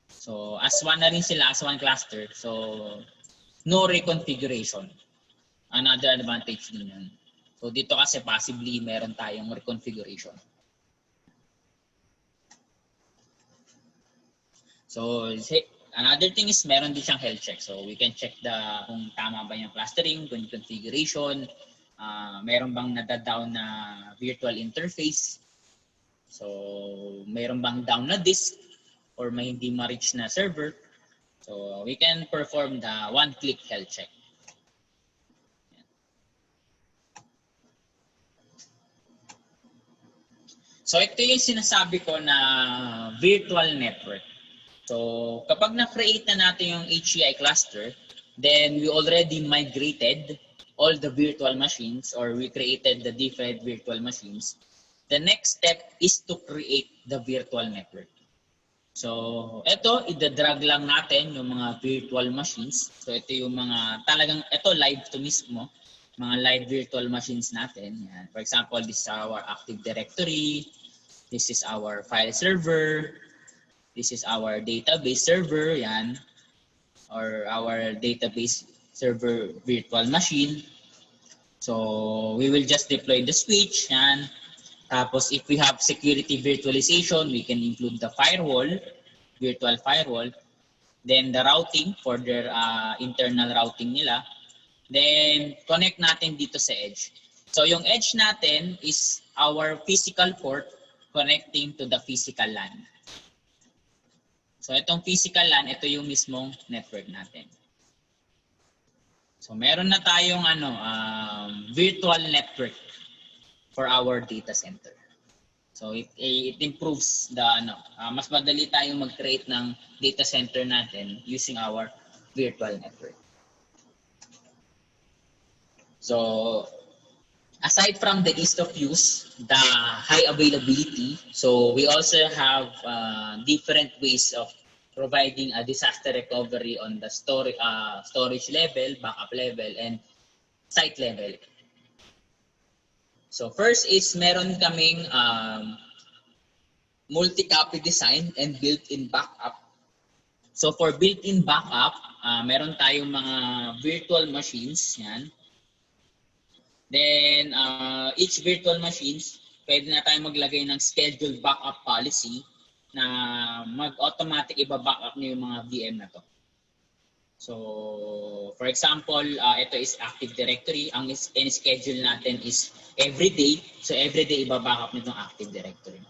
So as one na rin sila, as one cluster, so no reconfiguration. Another advantage din yun. So dito kasi possibly meron tayong reconfiguration. So another thing is meron din siyang health check. So we can check kung tama ba yung clustering, kung configuration, meron bang nadadown na virtual interface. So meron bang down na disk or may hindi ma-reach na server. So we can perform the one-click health check. So ito yung sinasabi ko na virtual network. So kapag na-create na natin yung HCI cluster, then we already migrated all the virtual machines or we created the different virtual machines. The next step is to create the virtual network. So ito, ida-drag lang natin yung mga virtual machines. So ito yung mga talagang, ito live to mismo, mga live virtual machines natin. Yan. For example, this is our Active Directory. This is our file server. This is our database server, yan. Or our database server virtual machine. So we will just deploy the switch, yan. Tapos if we have security virtualization, we can include the firewall, virtual firewall. Then the routing for their internal routing nila. Then connect natin dito sa edge. So yung edge natin is our physical port connecting to the physical LAN. So itong physical LAN, ito yung mismong network natin. So meron na tayong virtual network for our data center. So it improves the mas madali tayong mag-create ng data center natin using our virtual network. So aside from the ease of use, the high availability, so we also have different ways of providing a disaster recovery on the storage level, backup level, and site level. So first is meron kaming multi-copy design and built-in backup. So for built-in backup, meron tayong mga virtual machines, yan. Then, each virtual machines, pwede na tayong maglagay ng scheduled backup policy na mag-automatic iba-backup niyo yung mga VM na to. So, for example, ito is Active Directory. Ang in-schedule natin is everyday. So, everyday iba-backup nitong Active Directory.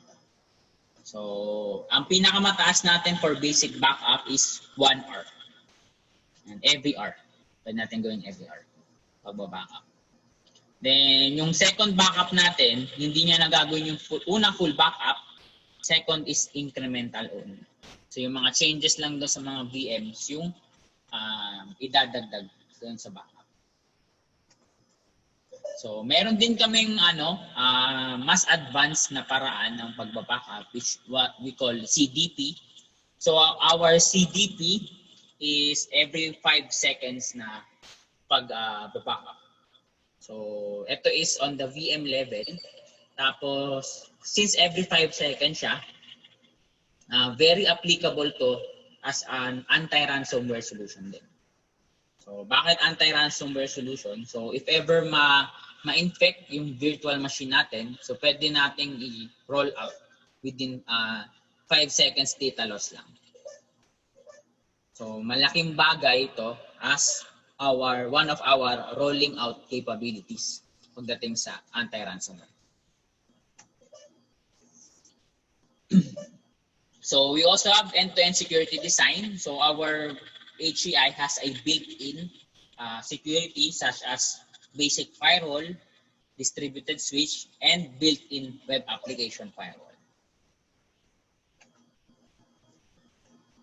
So, ang pinakamataas natin for basic backup is 1 hour. And every hour. Pwede natin gawin every hour. Pagba-backup. Then, yung second backup natin, hindi niya nagagawin yung unang full backup. Second is incremental only. So, yung mga changes lang doon sa mga VMs, yung idadagdag doon sa backup. So, meron din kaming mas advanced na paraan ng pagba-backup, which what we call CDP. So, our CDP is every 5 seconds na pag-backup. So, ito is on the VM level. Tapos, since every 5 seconds siya, very applicable to as an anti-ransomware solution din. So, bakit anti-ransomware solution? So, if ever ma-infect yung virtual machine natin, so pwede nating i-roll out within 5 seconds data loss lang. So, malaking bagay ito as one of our rolling out capabilities pagdating sa anti-ransomware. So we also have end-to-end security design. So our HCI has a built-in security such as basic firewall, distributed switch, and built-in web application firewall.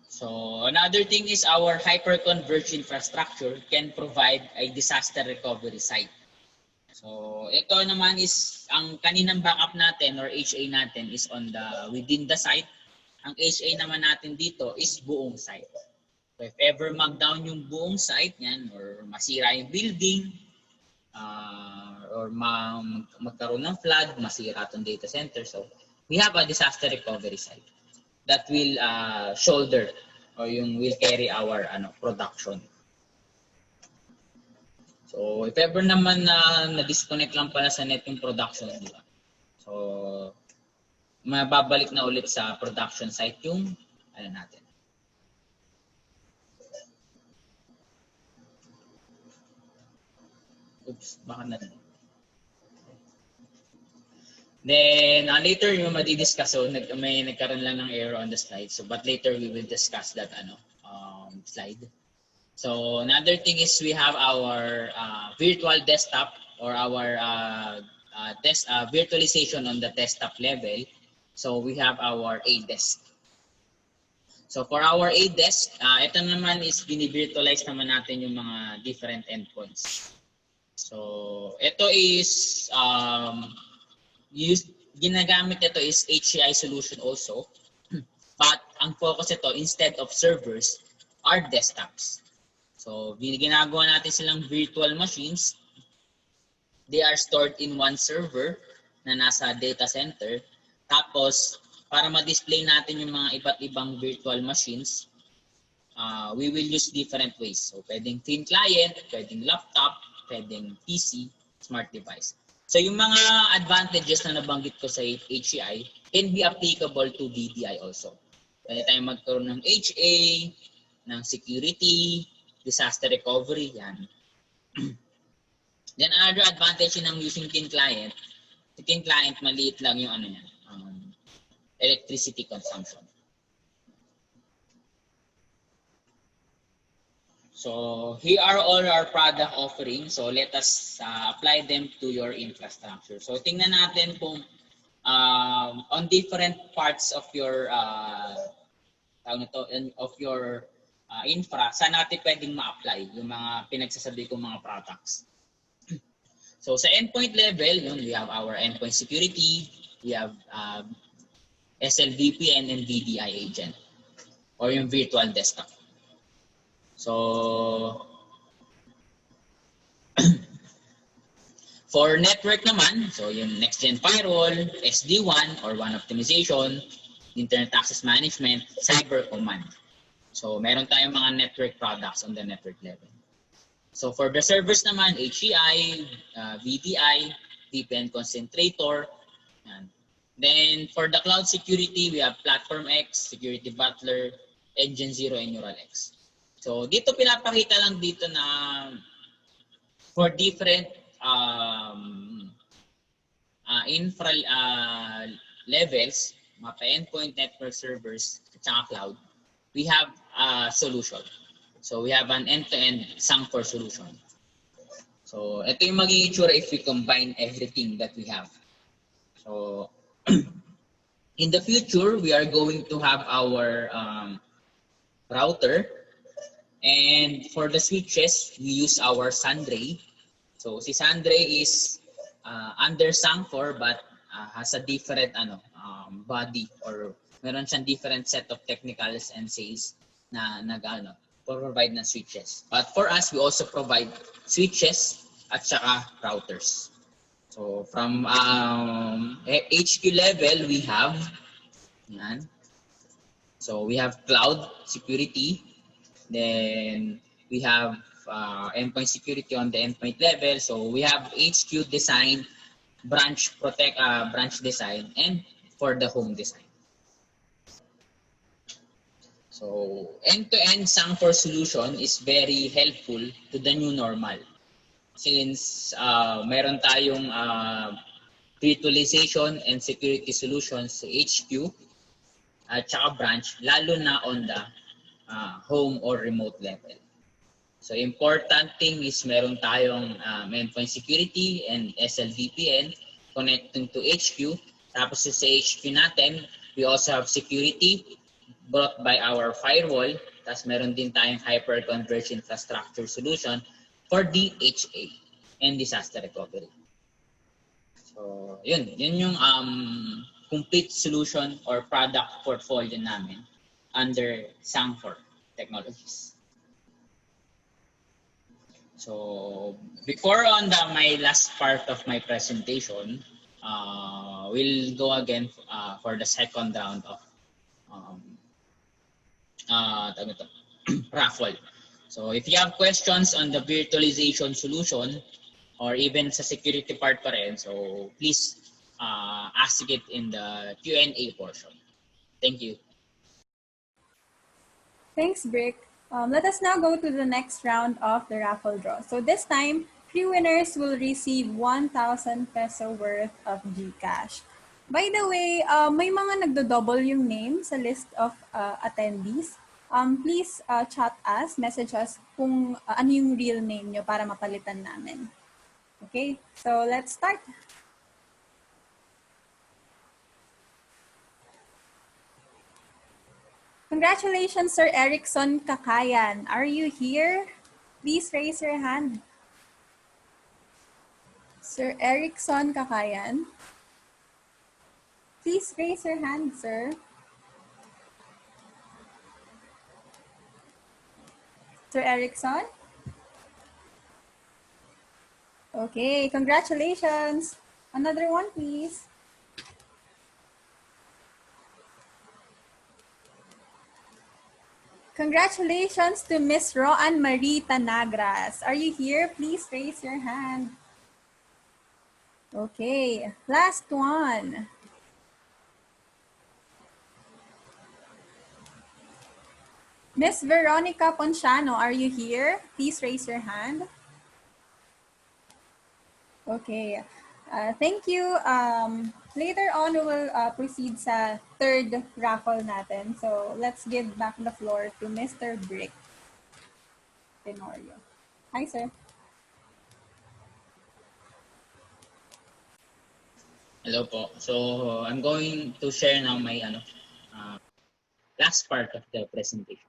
So another thing is our hyper-converged infrastructure can provide a disaster recovery site. So ito naman is ang kaninang backup natin or HA natin is within the site. Ang HA naman natin dito is buong site. So if ever mag-down yung buong site yan or masira yung building or magkaroon ng flood, masira itong data center. So we have a disaster recovery site that will shoulder or will carry our production. So if ever naman na-disconnect lang pala sa net yung production, di ba? So mababalik na ulit sa production site yung natin. Oops, baka na. Then later yung madi-discuss, so may nagkaroon lang ng error on the slide. So but later we will discuss that slide. So another thing is we have our virtual desktop or our virtualization on the desktop level. So we have our A-Desk. So for our A-Desk, ito naman is bini-virtualize naman natin yung mga different endpoints. So ito is ginagamit ito is HCI solution also. But ang focus ito, instead of servers, are desktops. So ginagawa natin silang virtual machines. They are stored in one server na nasa data center. Tapos, para ma-display natin yung mga iba't ibang virtual machines, we will use different ways. So pwedeng thin client, pwedeng laptop, pwedeng PC, smart device. So yung mga advantages na nabanggit ko sa HCI can be applicable to VDI also. Pwede tayong magkaroon ng HA, ng security, disaster recovery, yan. Then another advantage ng using thin client, maliit lang yung electricity consumption. So here are all our product offerings. So let us apply them to your infrastructure. So tingnan natin kung on different parts of your infra, saan natin pwedeng ma-apply yung mga pinagsasabi kong mga products. So sa endpoint level, we have our endpoint security, we have SLVPN and VDI agent or yung virtual desktop. So for network naman, so yung next-gen firewall, SD-WAN or WAN optimization, internet access management, cyber command. So meron tayong mga network products on the network level. So for the servers naman, HCI, VDI, VPN concentrator. Yan. Then for the cloud security, we have Platform X, Security Butler, Engine Zero, and Neural X. So dito pinapakita lang dito na for different infra levels, mga endpoint, network servers, at saka cloud, we have a solution. So we have an end-to-end Sangfor solution. So ito yung magiging itsura if we combine everything that we have. So in the future, we are going to have our router. And for the switches, we use our Sandray. So si Sandray is under Sangfor but has a different body or meron siyang different set of technicals and sales na provide ng switches. But for us, we also provide switches at saka routers. So from HQ level, we have yan. So we have cloud security. Then we have endpoint security on the endpoint level. So we have HQ design, branch design, and for the home design. So end-to-end Sangfor solution is very helpful to the new normal. Since meron tayong virtualization and security solutions sa HQ at saka branch, lalo na on the home or remote level. So important thing is meron tayong endpoint security and SLVPN connecting to HQ. Tapos sa HQ natin, we also have security brought by our firewall. Tapos meron din tayong hyper-converged infrastructure solution for DHA and disaster recovery. So yun yung complete solution or product portfolio namin under Sangfor Technologies. So before on my last part of my presentation, we'll go again for the second round of raffle. So if you have questions on the virtualization solution or even sa security part pa rin, so please ask it in the Q&A portion. Thank you. Thanks, Brick. Let us now go to the next round of the raffle draw. So this time, 3 winners will receive 1,000 peso worth of GCash. By the way, may mga nagdo-double yung name sa list of attendees. Please chat us, message us kung ano yung real name nyo para mapalitan namin. Okay, so let's start. Congratulations, Sir Erickson Kakayan. Are you here? Please raise your hand. Sir Erickson Kakayan. Please raise your hand, sir. Sir Erickson? Okay, congratulations. Another one, please. Congratulations to Miss Roan Marie Tanagras. Are you here? Please raise your hand. Okay, last one. Miss Veronica Ponciano, are you here? Please raise your hand. Okay. Thank you. Later on, we will proceed sa third raffle natin. So, let's give back the floor to Mr. Brick Tenorio. Hi, sir. Hello po. So, I'm going to share now my last part of the presentation.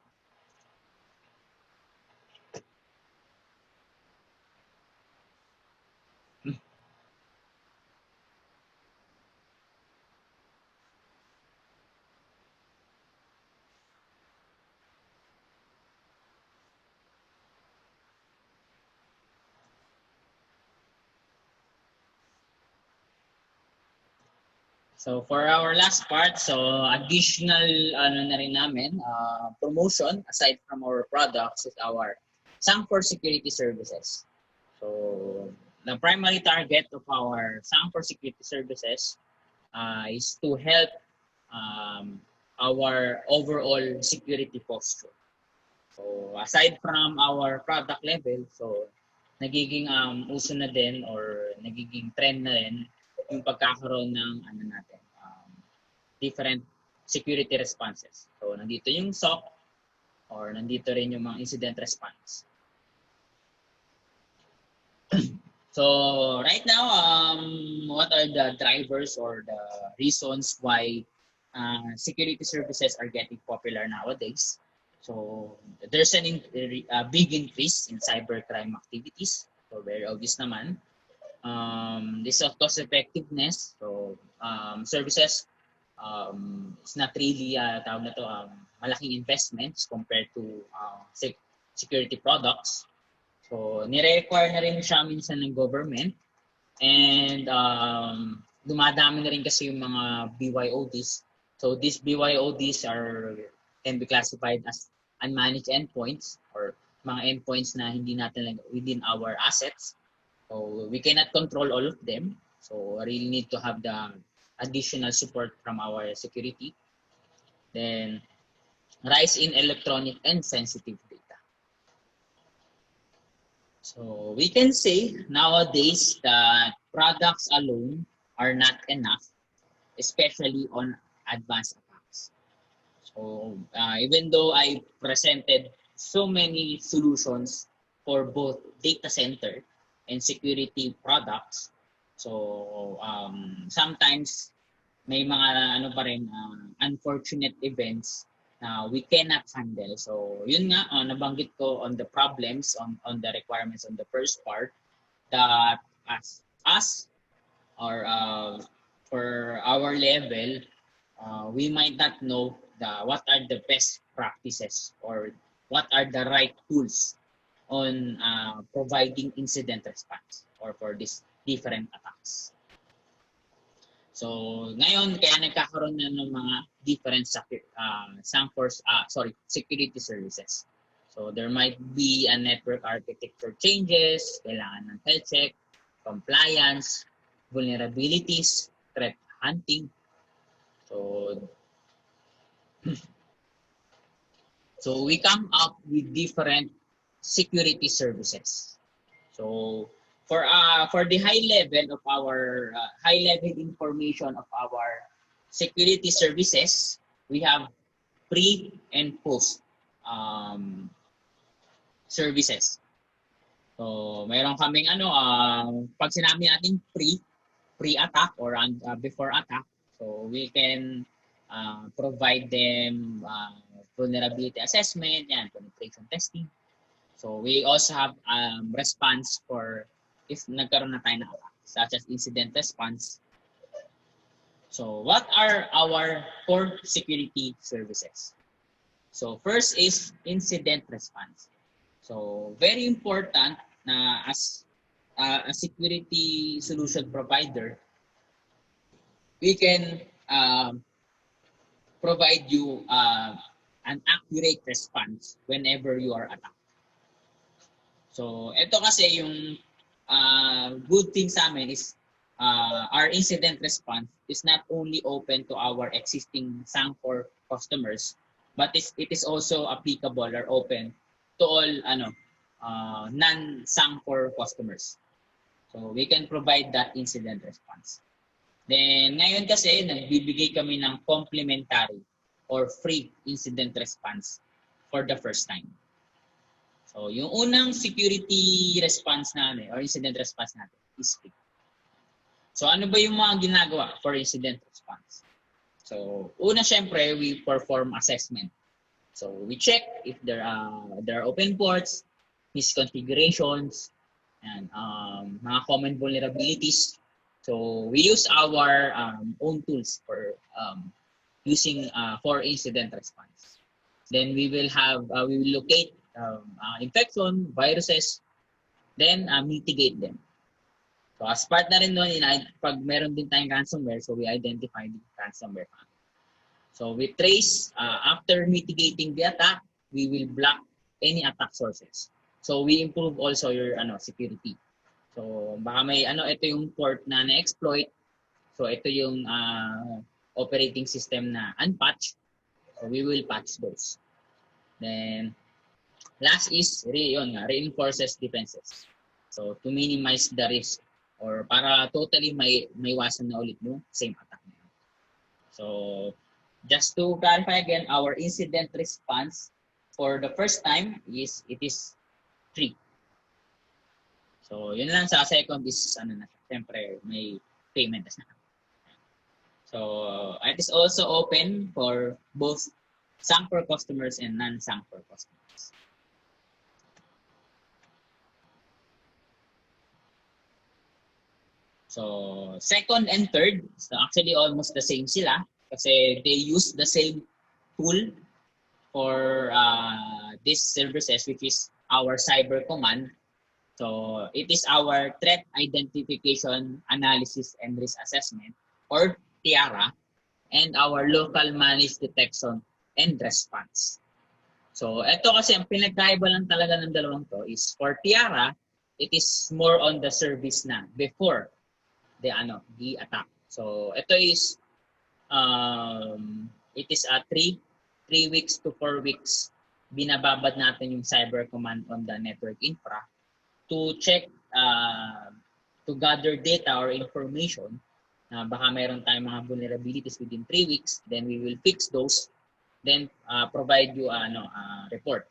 So for our last part, so additional na rin namin, promotion aside from our products is our Sangfor security services. So the primary target of our Sangfor security services is to help our overall security posture. So aside from our product level, so nagiging uso na din or nagiging trend na rin yung pagkakaroon ng different security responses. So nandito yung SOC or nandito rin yung mga incident response. So right now, what are the drivers or the reasons why security services are getting popular nowadays? So there's a big increase in cybercrime activities. So very obvious naman. This of cost effectiveness. So services it's not really malaking investments compared to security products. So nire-require na rin siya minsan ng government and dumadami na rin kasi yung mga BYODs. So these BYODs can be classified as unmanaged endpoints or mga endpoints na hindi natin within our assets. So we cannot control all of them. So we really need to have the additional support from our security. Then rise in electronic and sensitive data. So we can say nowadays that products alone are not enough, especially on advanced attacks. So even though I presented so many solutions for both data center and security products, so sometimes may mga pa rin unfortunate events na we cannot handle. So yun nga, nabanggit ko on the problems, on the requirements on the first part, that as us or for our level, we might not know what are the best practices or what are the right tools on providing incident response or for these different attacks. So ngayon kaya nagkakaroon na ng mga different security services. So there might be a network architecture changes, kailangan ng health check, compliance, vulnerabilities, threat hunting. So we come up with different security services. So for the high level of our high level information of our security services, we have pre and post services. So, mayroon kaming pag sinabi natin pre-attack or before attack, so we can provide them vulnerability assessment, yan, penetration testing. So, we also have response for if nagkaroon na tayo ng attack, such as incident response. So, what are our core security services? So, first is incident response. So, very important na as a security solution provider, we can provide you an accurate response whenever you are attacked. So, ito kasi yung good thing sa amin is our incident response is not only open to our existing Sangfor customers, but it is also applicable or open to all non-Sangfor customers. So we can provide that incident response. Then ngayon kasi nagbibigay kami ng complimentary or free incident response for the first time. So yung unang security response natin or incident response natin is free. So ano ba yung mga ginagawa for incident response? So una syempre we perform assessment. So we check if there are open ports, misconfigurations, and mga common vulnerabilities. So we use our own tools for using for incident response. Then we will locate infection, viruses, then mitigate them. So as part na rin doon, pag meron din tayong ransomware, so we identify the ransomware. So we trace, after mitigating the attack, we will block any attack sources. So we improve also your security. So baka may ito yung port na na-exploit. So ito yung operating system na unpatched. So we will patch those. Then last is reinforces defenses. So to minimize the risk or para totally may iwasan na ulit yung same attack. So just to clarify again, our incident response for the first time is free. So yun lang. Sa second is siyempre may payment na. So it is also open for both Sangfor customers and non-Sangfor customers. So second and third, so actually almost the same sila kasi they use the same tool for these services, which is our cyber command. So it is our threat identification, analysis, and risk assessment or TIARA, and our local managed detection and response. So ito kasi ang pinagkaiba lang talaga ng dalawang to is for TIARA, it is more on the service na before the attack. So ito is it is a 3 weeks to 4 weeks binababad natin yung cyber command on the network infra to check to gather data or information na baka mayroon tayong mga vulnerabilities within 3 weeks, then we will fix those, then provide you a report.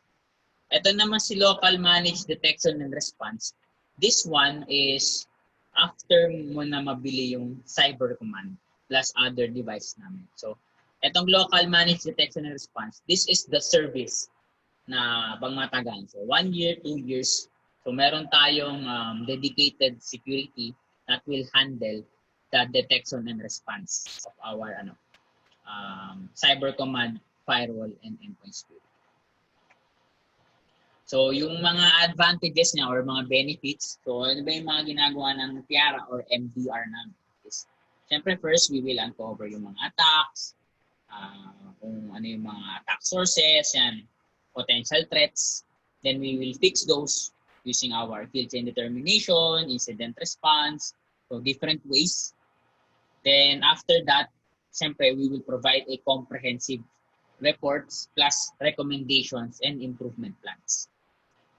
Ito naman si local managed detection and response. This one is after mo na mabili yung cyber command plus other devices namin. So, etong local managed detection and response, this is the service na pangmatagal. So, 1 year, 2 years. So, meron tayong dedicated security that will handle the detection and response of our cyber command, firewall, and endpoint security. So, yung mga advantages niya or mga benefits, so ano ba yung mga ginagawa ng TIARA or MDR namin? Siyempre, first, we will uncover yung mga attacks, kung ano yung mga attack sources, and potential threats. Then we will fix those using our kill chain determination, incident response, so different ways. Then after that, siyempre, we will provide a comprehensive reports plus recommendations and improvement plans.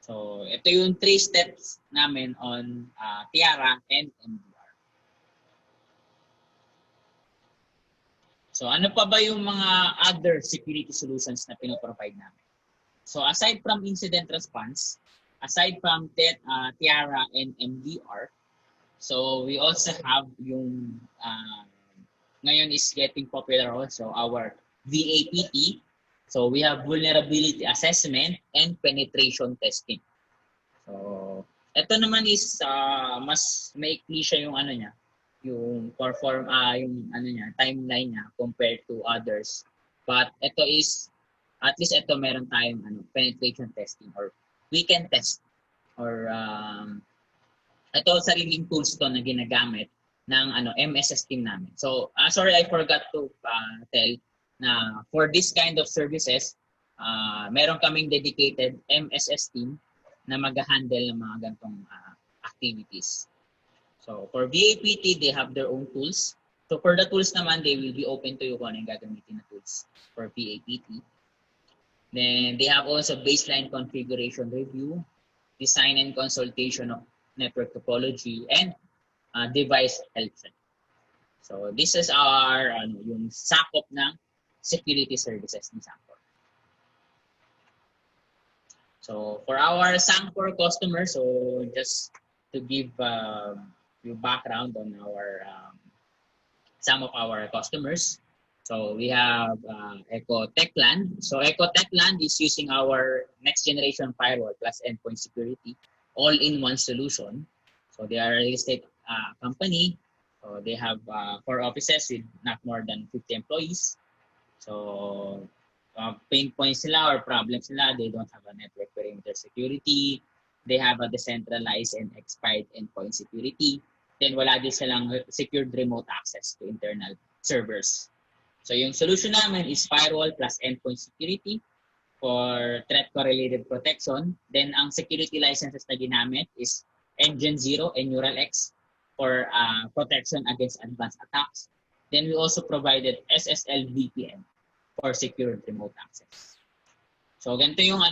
So So, ito yung 3 steps namin on Tiara and MDR. So, ano pa ba yung mga other security solutions na pinoprovide namin? So, aside from incident response, aside from Tiara and MDR, so we also have yung ngayon is getting popular also our VAPT. So we have vulnerability assessment and penetration testing. So ito naman is mas maikli siya yung ano niya, yung yung ano niya, timeline niya compared to others. But ito is at least ito meron tayong penetration testing or we can test or ito sariling tools to na ginagamit ng MSS team namin. So, sorry, I forgot to tell na for this kind of services, meron kaming dedicated MSS team na mag-handle ng mga gantong activities. So, for VAPT, they have their own tools. So, for the tools naman, they will be open to you kung ano yung gagamitin na tools for VAPT. Then, they have also baseline configuration review, design and consultation of network topology, and device health check. So this is our yung sakop ng security services ni Sangfor. So for our Sangfor customers, so just to give you background on our some of our customers. So we have Ecotechland. So Ecotechland is using our next generation firewall plus endpoint security all-in-one solution. So they are a real estate company. So they have 4 offices with not more than 50 employees. So pain points nila or problems nila, they don't have a network perimeter security. They have a decentralized and expired endpoint security. Then wala din silang secured remote access to internal servers. So yung solution namin is firewall plus endpoint security for threat correlated protection. Then ang security licenses na ginamit is Engine 0 and Neural X for protection against advanced attacks. Then we also provided SSL VPN for secured remote access. So ganito yung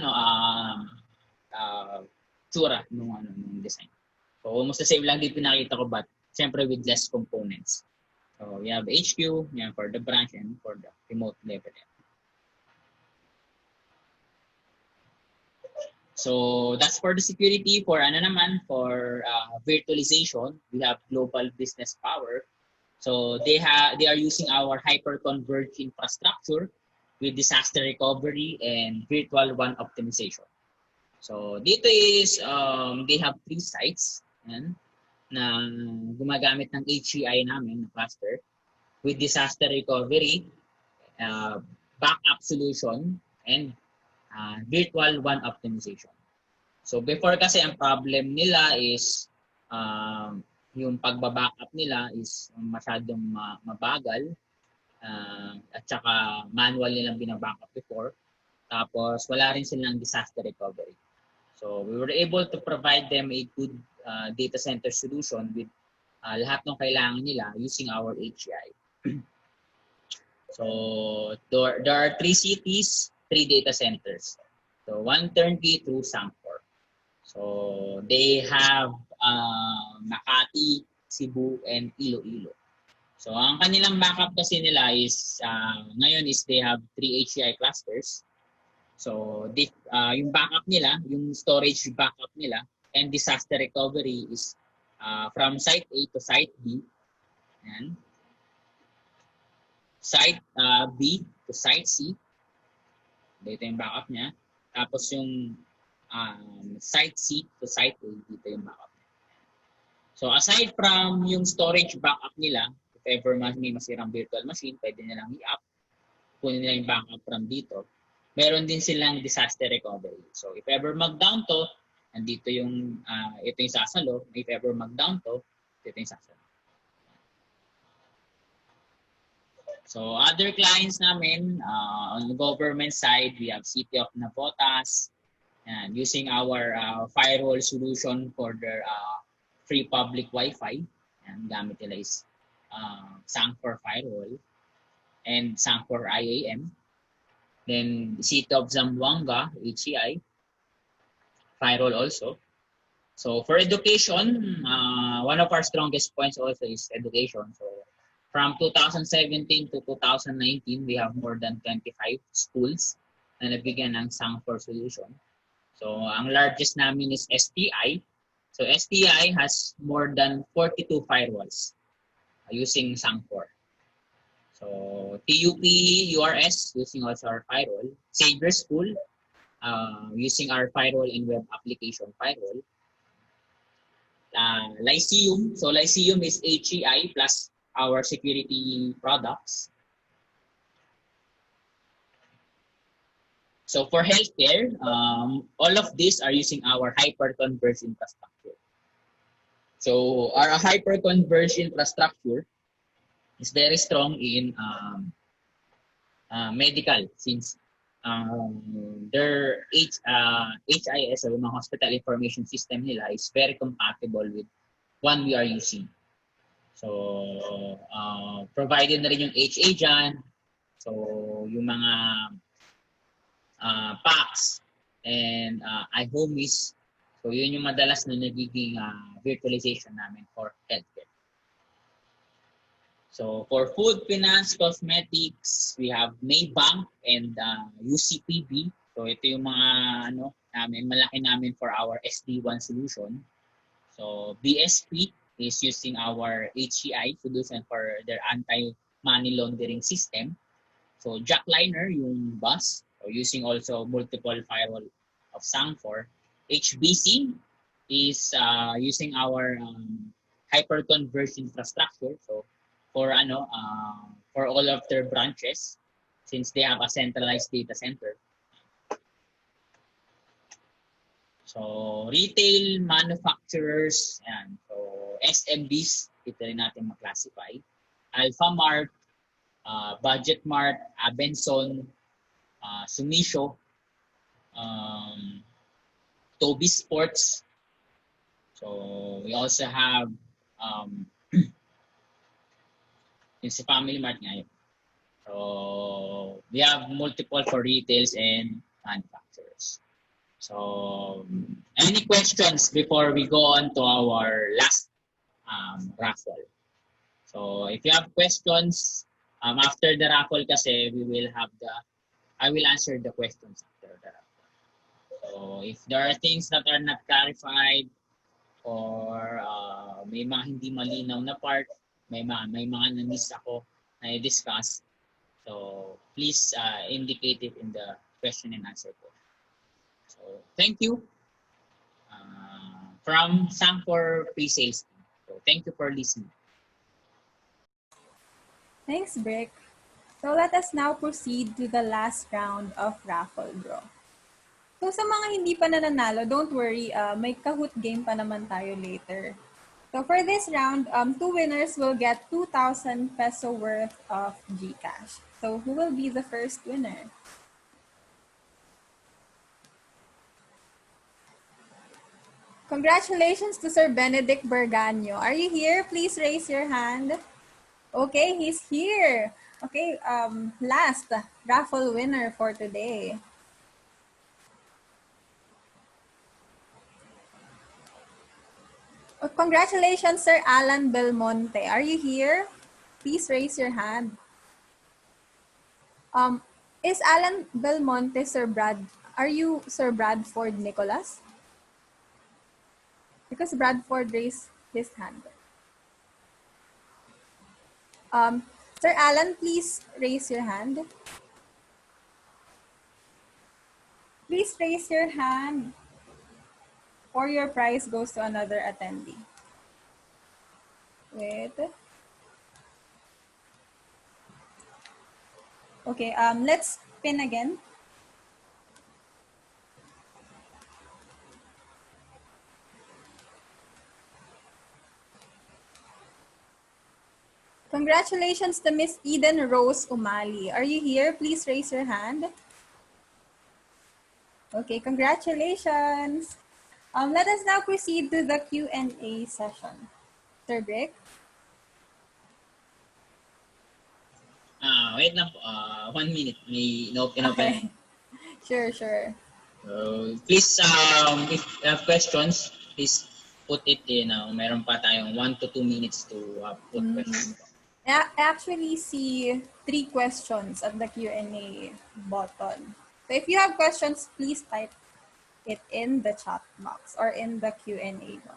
tsura nung design. So almost the same lang din pinakita ko, but syempre with less components. So we have HQ, we have for the branch and for the remote level. So that's for the security. For for virtualization, we have global business power. So they are using our hyper-converged infrastructure with disaster recovery and virtual WAN optimization. So dito is they have 3 sites na gumagamit ng HCI namin na cluster with disaster recovery, backup solution, and virtual WAN optimization. So before kasi ang problem nila is yung pagba-backup nila is masyadong mabagal at saka manual nilang binabackup before. Tapos wala rin silang disaster recovery. So we were able to provide them a good data center solution with lahat ng kailangan nila using our HCI. So there are 3 cities, 3 data centers. So 1 turnkey through Sangfor. So they have Makati, Cebu, and Iloilo. So ang kanilang backup kasi nila is ngayon is they have 3 HCI clusters. So yung backup nila, yung storage backup nila, and disaster recovery is from site A to site B. Yan. Site B to site C. Dito yung backup niya. Tapos yung site C to site A, dito yung backup niya. So aside from yung storage backup nila, if ever may masirang virtual machine, pwede nilang i-up. Kunin nila yung backup from dito. Meron din silang disaster recovery. So if ever mag-down to, andito yung ito yung sasalo. If ever mag-down to, ito yung sasalo. So other clients namin, on the government side, we have City of Navotas, and using our firewall solution for their free public Wi-Fi. And gamit nila is Sangfor Firewall and Sangfor IAM. Then City of Zamboanga, HCI. firewall also. So for education, one of our strongest points also is education. So from 2017 to 2019, we have more than 25 schools na nabigyan ng Sangfor solution. So ang largest namin is STI. So STI has more than 42 firewalls using Sangfor. So TUP, URS using also our firewall. Savior School using our firewall and web application firewall. Lyceum. So Lyceum is HEI plus our security products. So for healthcare, all of these are using our hyper-converged infrastructure. So our hyper-converged infrastructure is very strong in medical since their HIS or mga hospital information system nila is very compatible with one we are using. So provided na rin yung HA dyan. So yung mga PACS and iHomies. So yun yung madalas na nagiging virtualization namin for healthcare. So for food, finance, cosmetics, we have Maybank and UCPB. So ito yung mga malaki namin for our SD1 solution. So BSP is using our HCI solution for their anti-money laundering system. So Jackliner, yung bus, so using also multiple firewall of Sangfor. HBC is using our hyper-converged infrastructure. So for all of their branches, since they have a centralized data center. So retail, manufacturers, and so SMBs, ito rin natin maklasify. Alphamart, Budgetmart, Abenson, Sumisho, Toby Sports. So we also have yung si Family Mart ngayon. So we have multiple for retails and manufacturers. So any questions before we go on to our last raffle? So if you have questions after the raffle kasi I will answer the questions after the raffle. So if there are things that are not clarified or may mga hindi malinaw na part, may mga na-miss ako na i-discuss. So please indicate it in the question and answer portion. So thank you from Sangfor pre-sales team. So thank you for listening. Thanks, Brick. So let us now proceed to the last round of raffle draw. So sa mga hindi pa nananalo, don't worry, may Kahoot game pa naman tayo later. So for this round, 2 winners will get 2,000 peso worth of GCash. So who will be the first winner? Congratulations to Sir Benedict Berganyo. Are you here? Please raise your hand. Okay, he's here. Okay, last raffle winner for today. Oh, congratulations, Sir Alan Belmonte. Are you here? Please raise your hand. Is Alan Belmonte Sir Brad? Are you Sir Bradford Nicholas? Because Bradford raised his hand. Sir Alan, please raise your hand. Please raise your hand or your prize goes to another attendee. Wait. Okay, let's pin again. Congratulations to Miss Eden Rose Umali. Are you here? Please raise your hand. Okay, congratulations. Let us now proceed to the Q&A session. Sir Brick? Wait lang po. 1 minute. May inopen. Okay. Sure. Please, if you have questions, please put it in. Meron pa tayong 1 to 2 minutes to put questions. I actually see 3 questions at the Q&A button. So if you have questions, please type it in the chat box or in the Q&A button.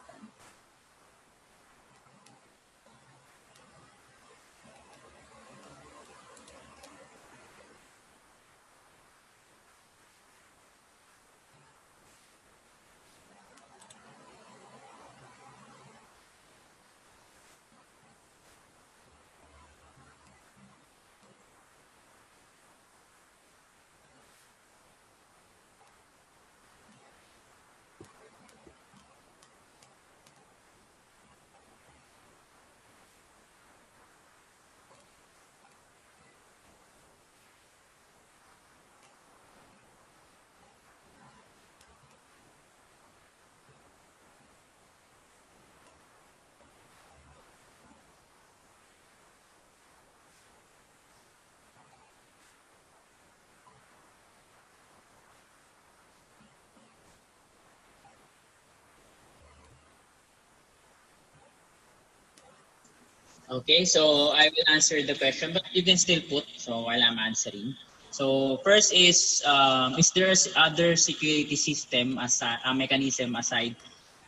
Okay, so I will answer the question, but you can still put, so while I'm answering. So first is there other security system as a mechanism aside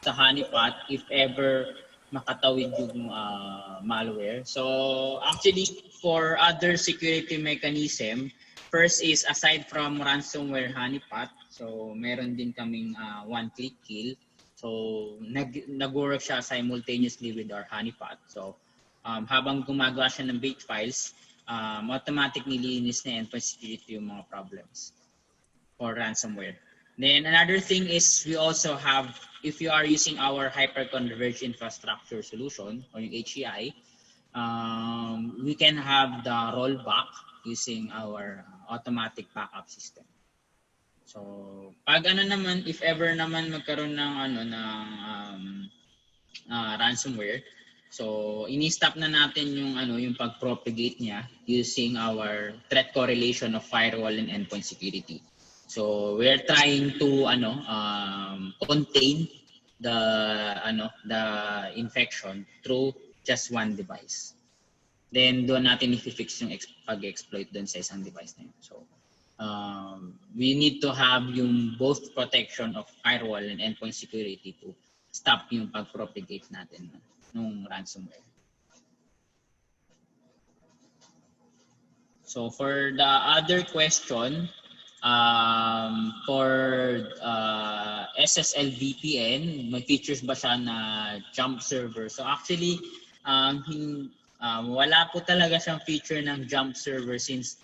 sa honeypot if ever makatawid yung malware? So actually, for other security mechanism, first is aside from ransomware honeypot, so meron din kaming one-click kill. So nag-work siya simultaneously with our honeypot. So habang gumagawa siya ng bait files, automatic nilinis na endpoint security yung mga problems for ransomware. Then another thing is we also have, if you are using our hyperconverged infrastructure solution or yung HCI, we can have the rollback using our automatic backup system. So pag naman, if ever naman magkaroon ng ransomware, so ini-stop na natin yung pag-propagate niya using our threat correlation of firewall and endpoint security. So we're trying to contain the infection through just one device. Then doon natin i-fix yung pag-exploit doon sa isang device na yun. So we need to have yung both protection of firewall and endpoint security to stop yung pag-propagate natin ng ransomware. So for the other question, for SSL VPN, may features ba siya na jump server? So actually, wala po talaga siyang feature ng jump server since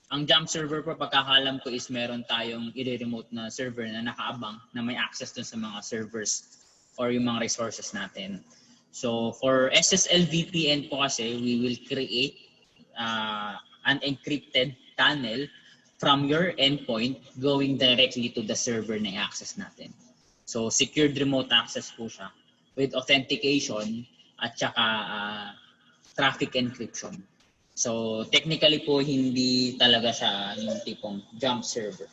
ang jump server po pagkakalam ko is meron tayong i-remote na server na nakaabang na may access dun sa mga servers or yung mga resources natin. So for SSL VPN po kasi, we will create an encrypted tunnel from your endpoint going directly to the server na i-access natin. So secured remote access po siya with authentication at saka traffic encryption. So technically po hindi talaga siya yung tipong jump server.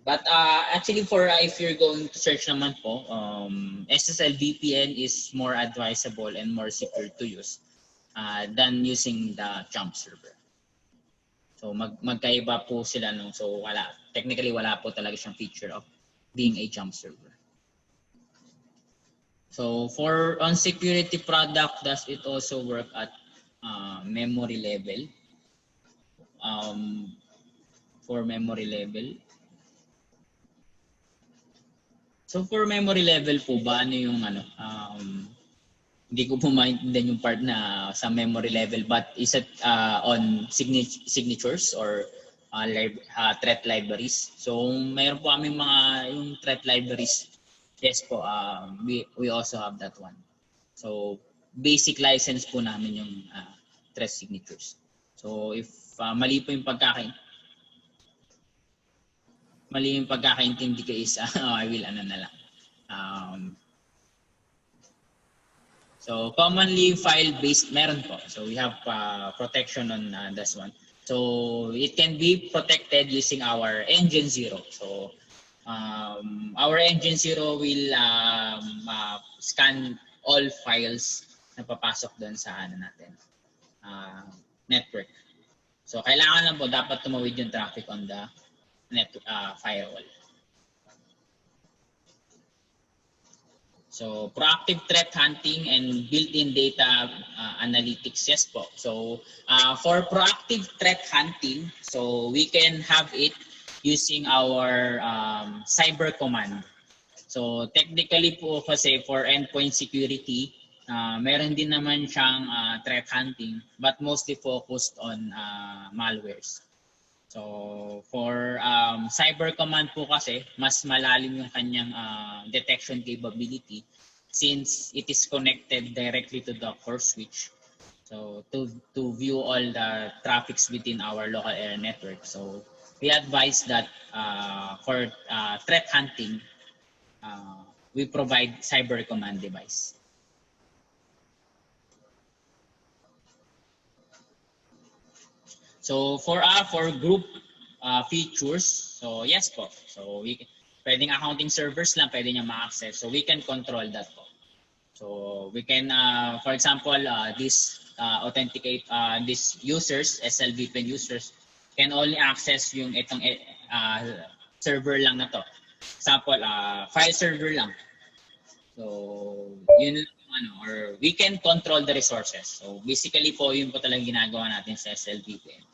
But actually for if you're going to search naman po, SSL VPN is more advisable and more secure to use than using the jump server. So magkaiba po sila so technically wala po talaga siyang feature of being a jump server. So for on security product, does it also work at memory level? For memory level. So for memory level po ba yung hindi ko po maintindihan yung part na sa memory level, but is it on signatures or threat libraries? So mayroon po kami mga yung threat libraries. Yes po, we also have that one. So basic license po namin yung threat signatures. So if mali po yung pagkakaintindi ko is I will na lang. So commonly file-based meron po. So we have protection on this one. So it can be protected using our Engine 0. So Our engine zero will scan all files na papasok doon sa natin, network. So kailangan lang po dapat tumawid yung traffic on the firewall. So proactive threat hunting and built-in data analytics, yes po. So for proactive threat hunting, so we can have it using our cyber command. So technically po kasi for endpoint security, meron din naman siyang threat hunting but mostly focused on malwares. So for cyber command po kasi, mas malalim yung kanyang detection capability since it is connected directly to the core switch. So to view all the traffics within our local area network. So we advise that for threat hunting, we provide cyber command device. So for group features, so yes po. So pwedeng accounting servers lang pwede niya ma-access. So we can control that po. So we can, for example, this authenticate these users, SLVPN users, can only access yung itong server lang na to. Example, file server lang. So yun lang or we can control the resources. So basically po yun po talagang ginagawa natin sa SLVPN.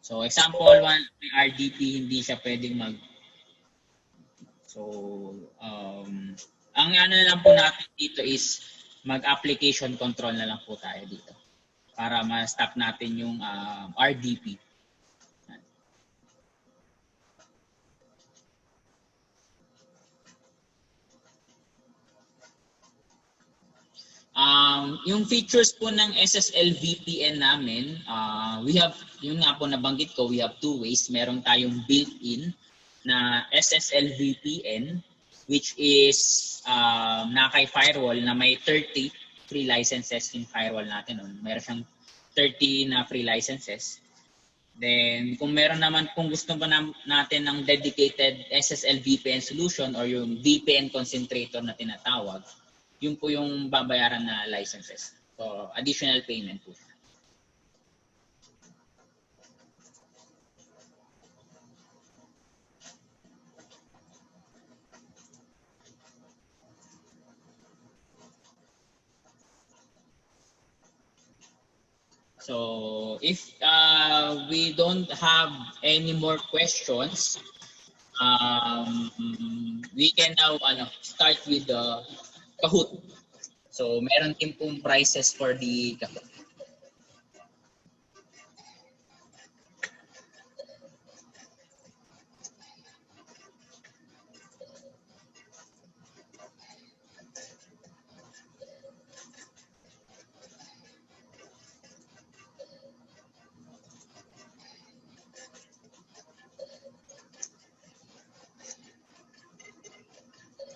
So example one, may RDP hindi siya pwedeng So ang lang po natin dito is mag-application control na lang po tayo dito para ma-stop natin yung RDP. Yung features po ng SSL VPN namin, we have, yung nga po nabanggit ko, we have two ways. Meron tayong built-in na SSL VPN, which is nakay firewall na may 30 free licenses yung firewall natin. Meron siyang 30 na free licenses. Then, kung meron naman, kung gusto ba natin ng dedicated SSL VPN solution or yung VPN concentrator na tinatawag, yun po yung babayaran na licenses. So, additional payment po. So, if we don't have any more questions, we can now start with the Kahoot. So, meron din pong prices for the Kahoot.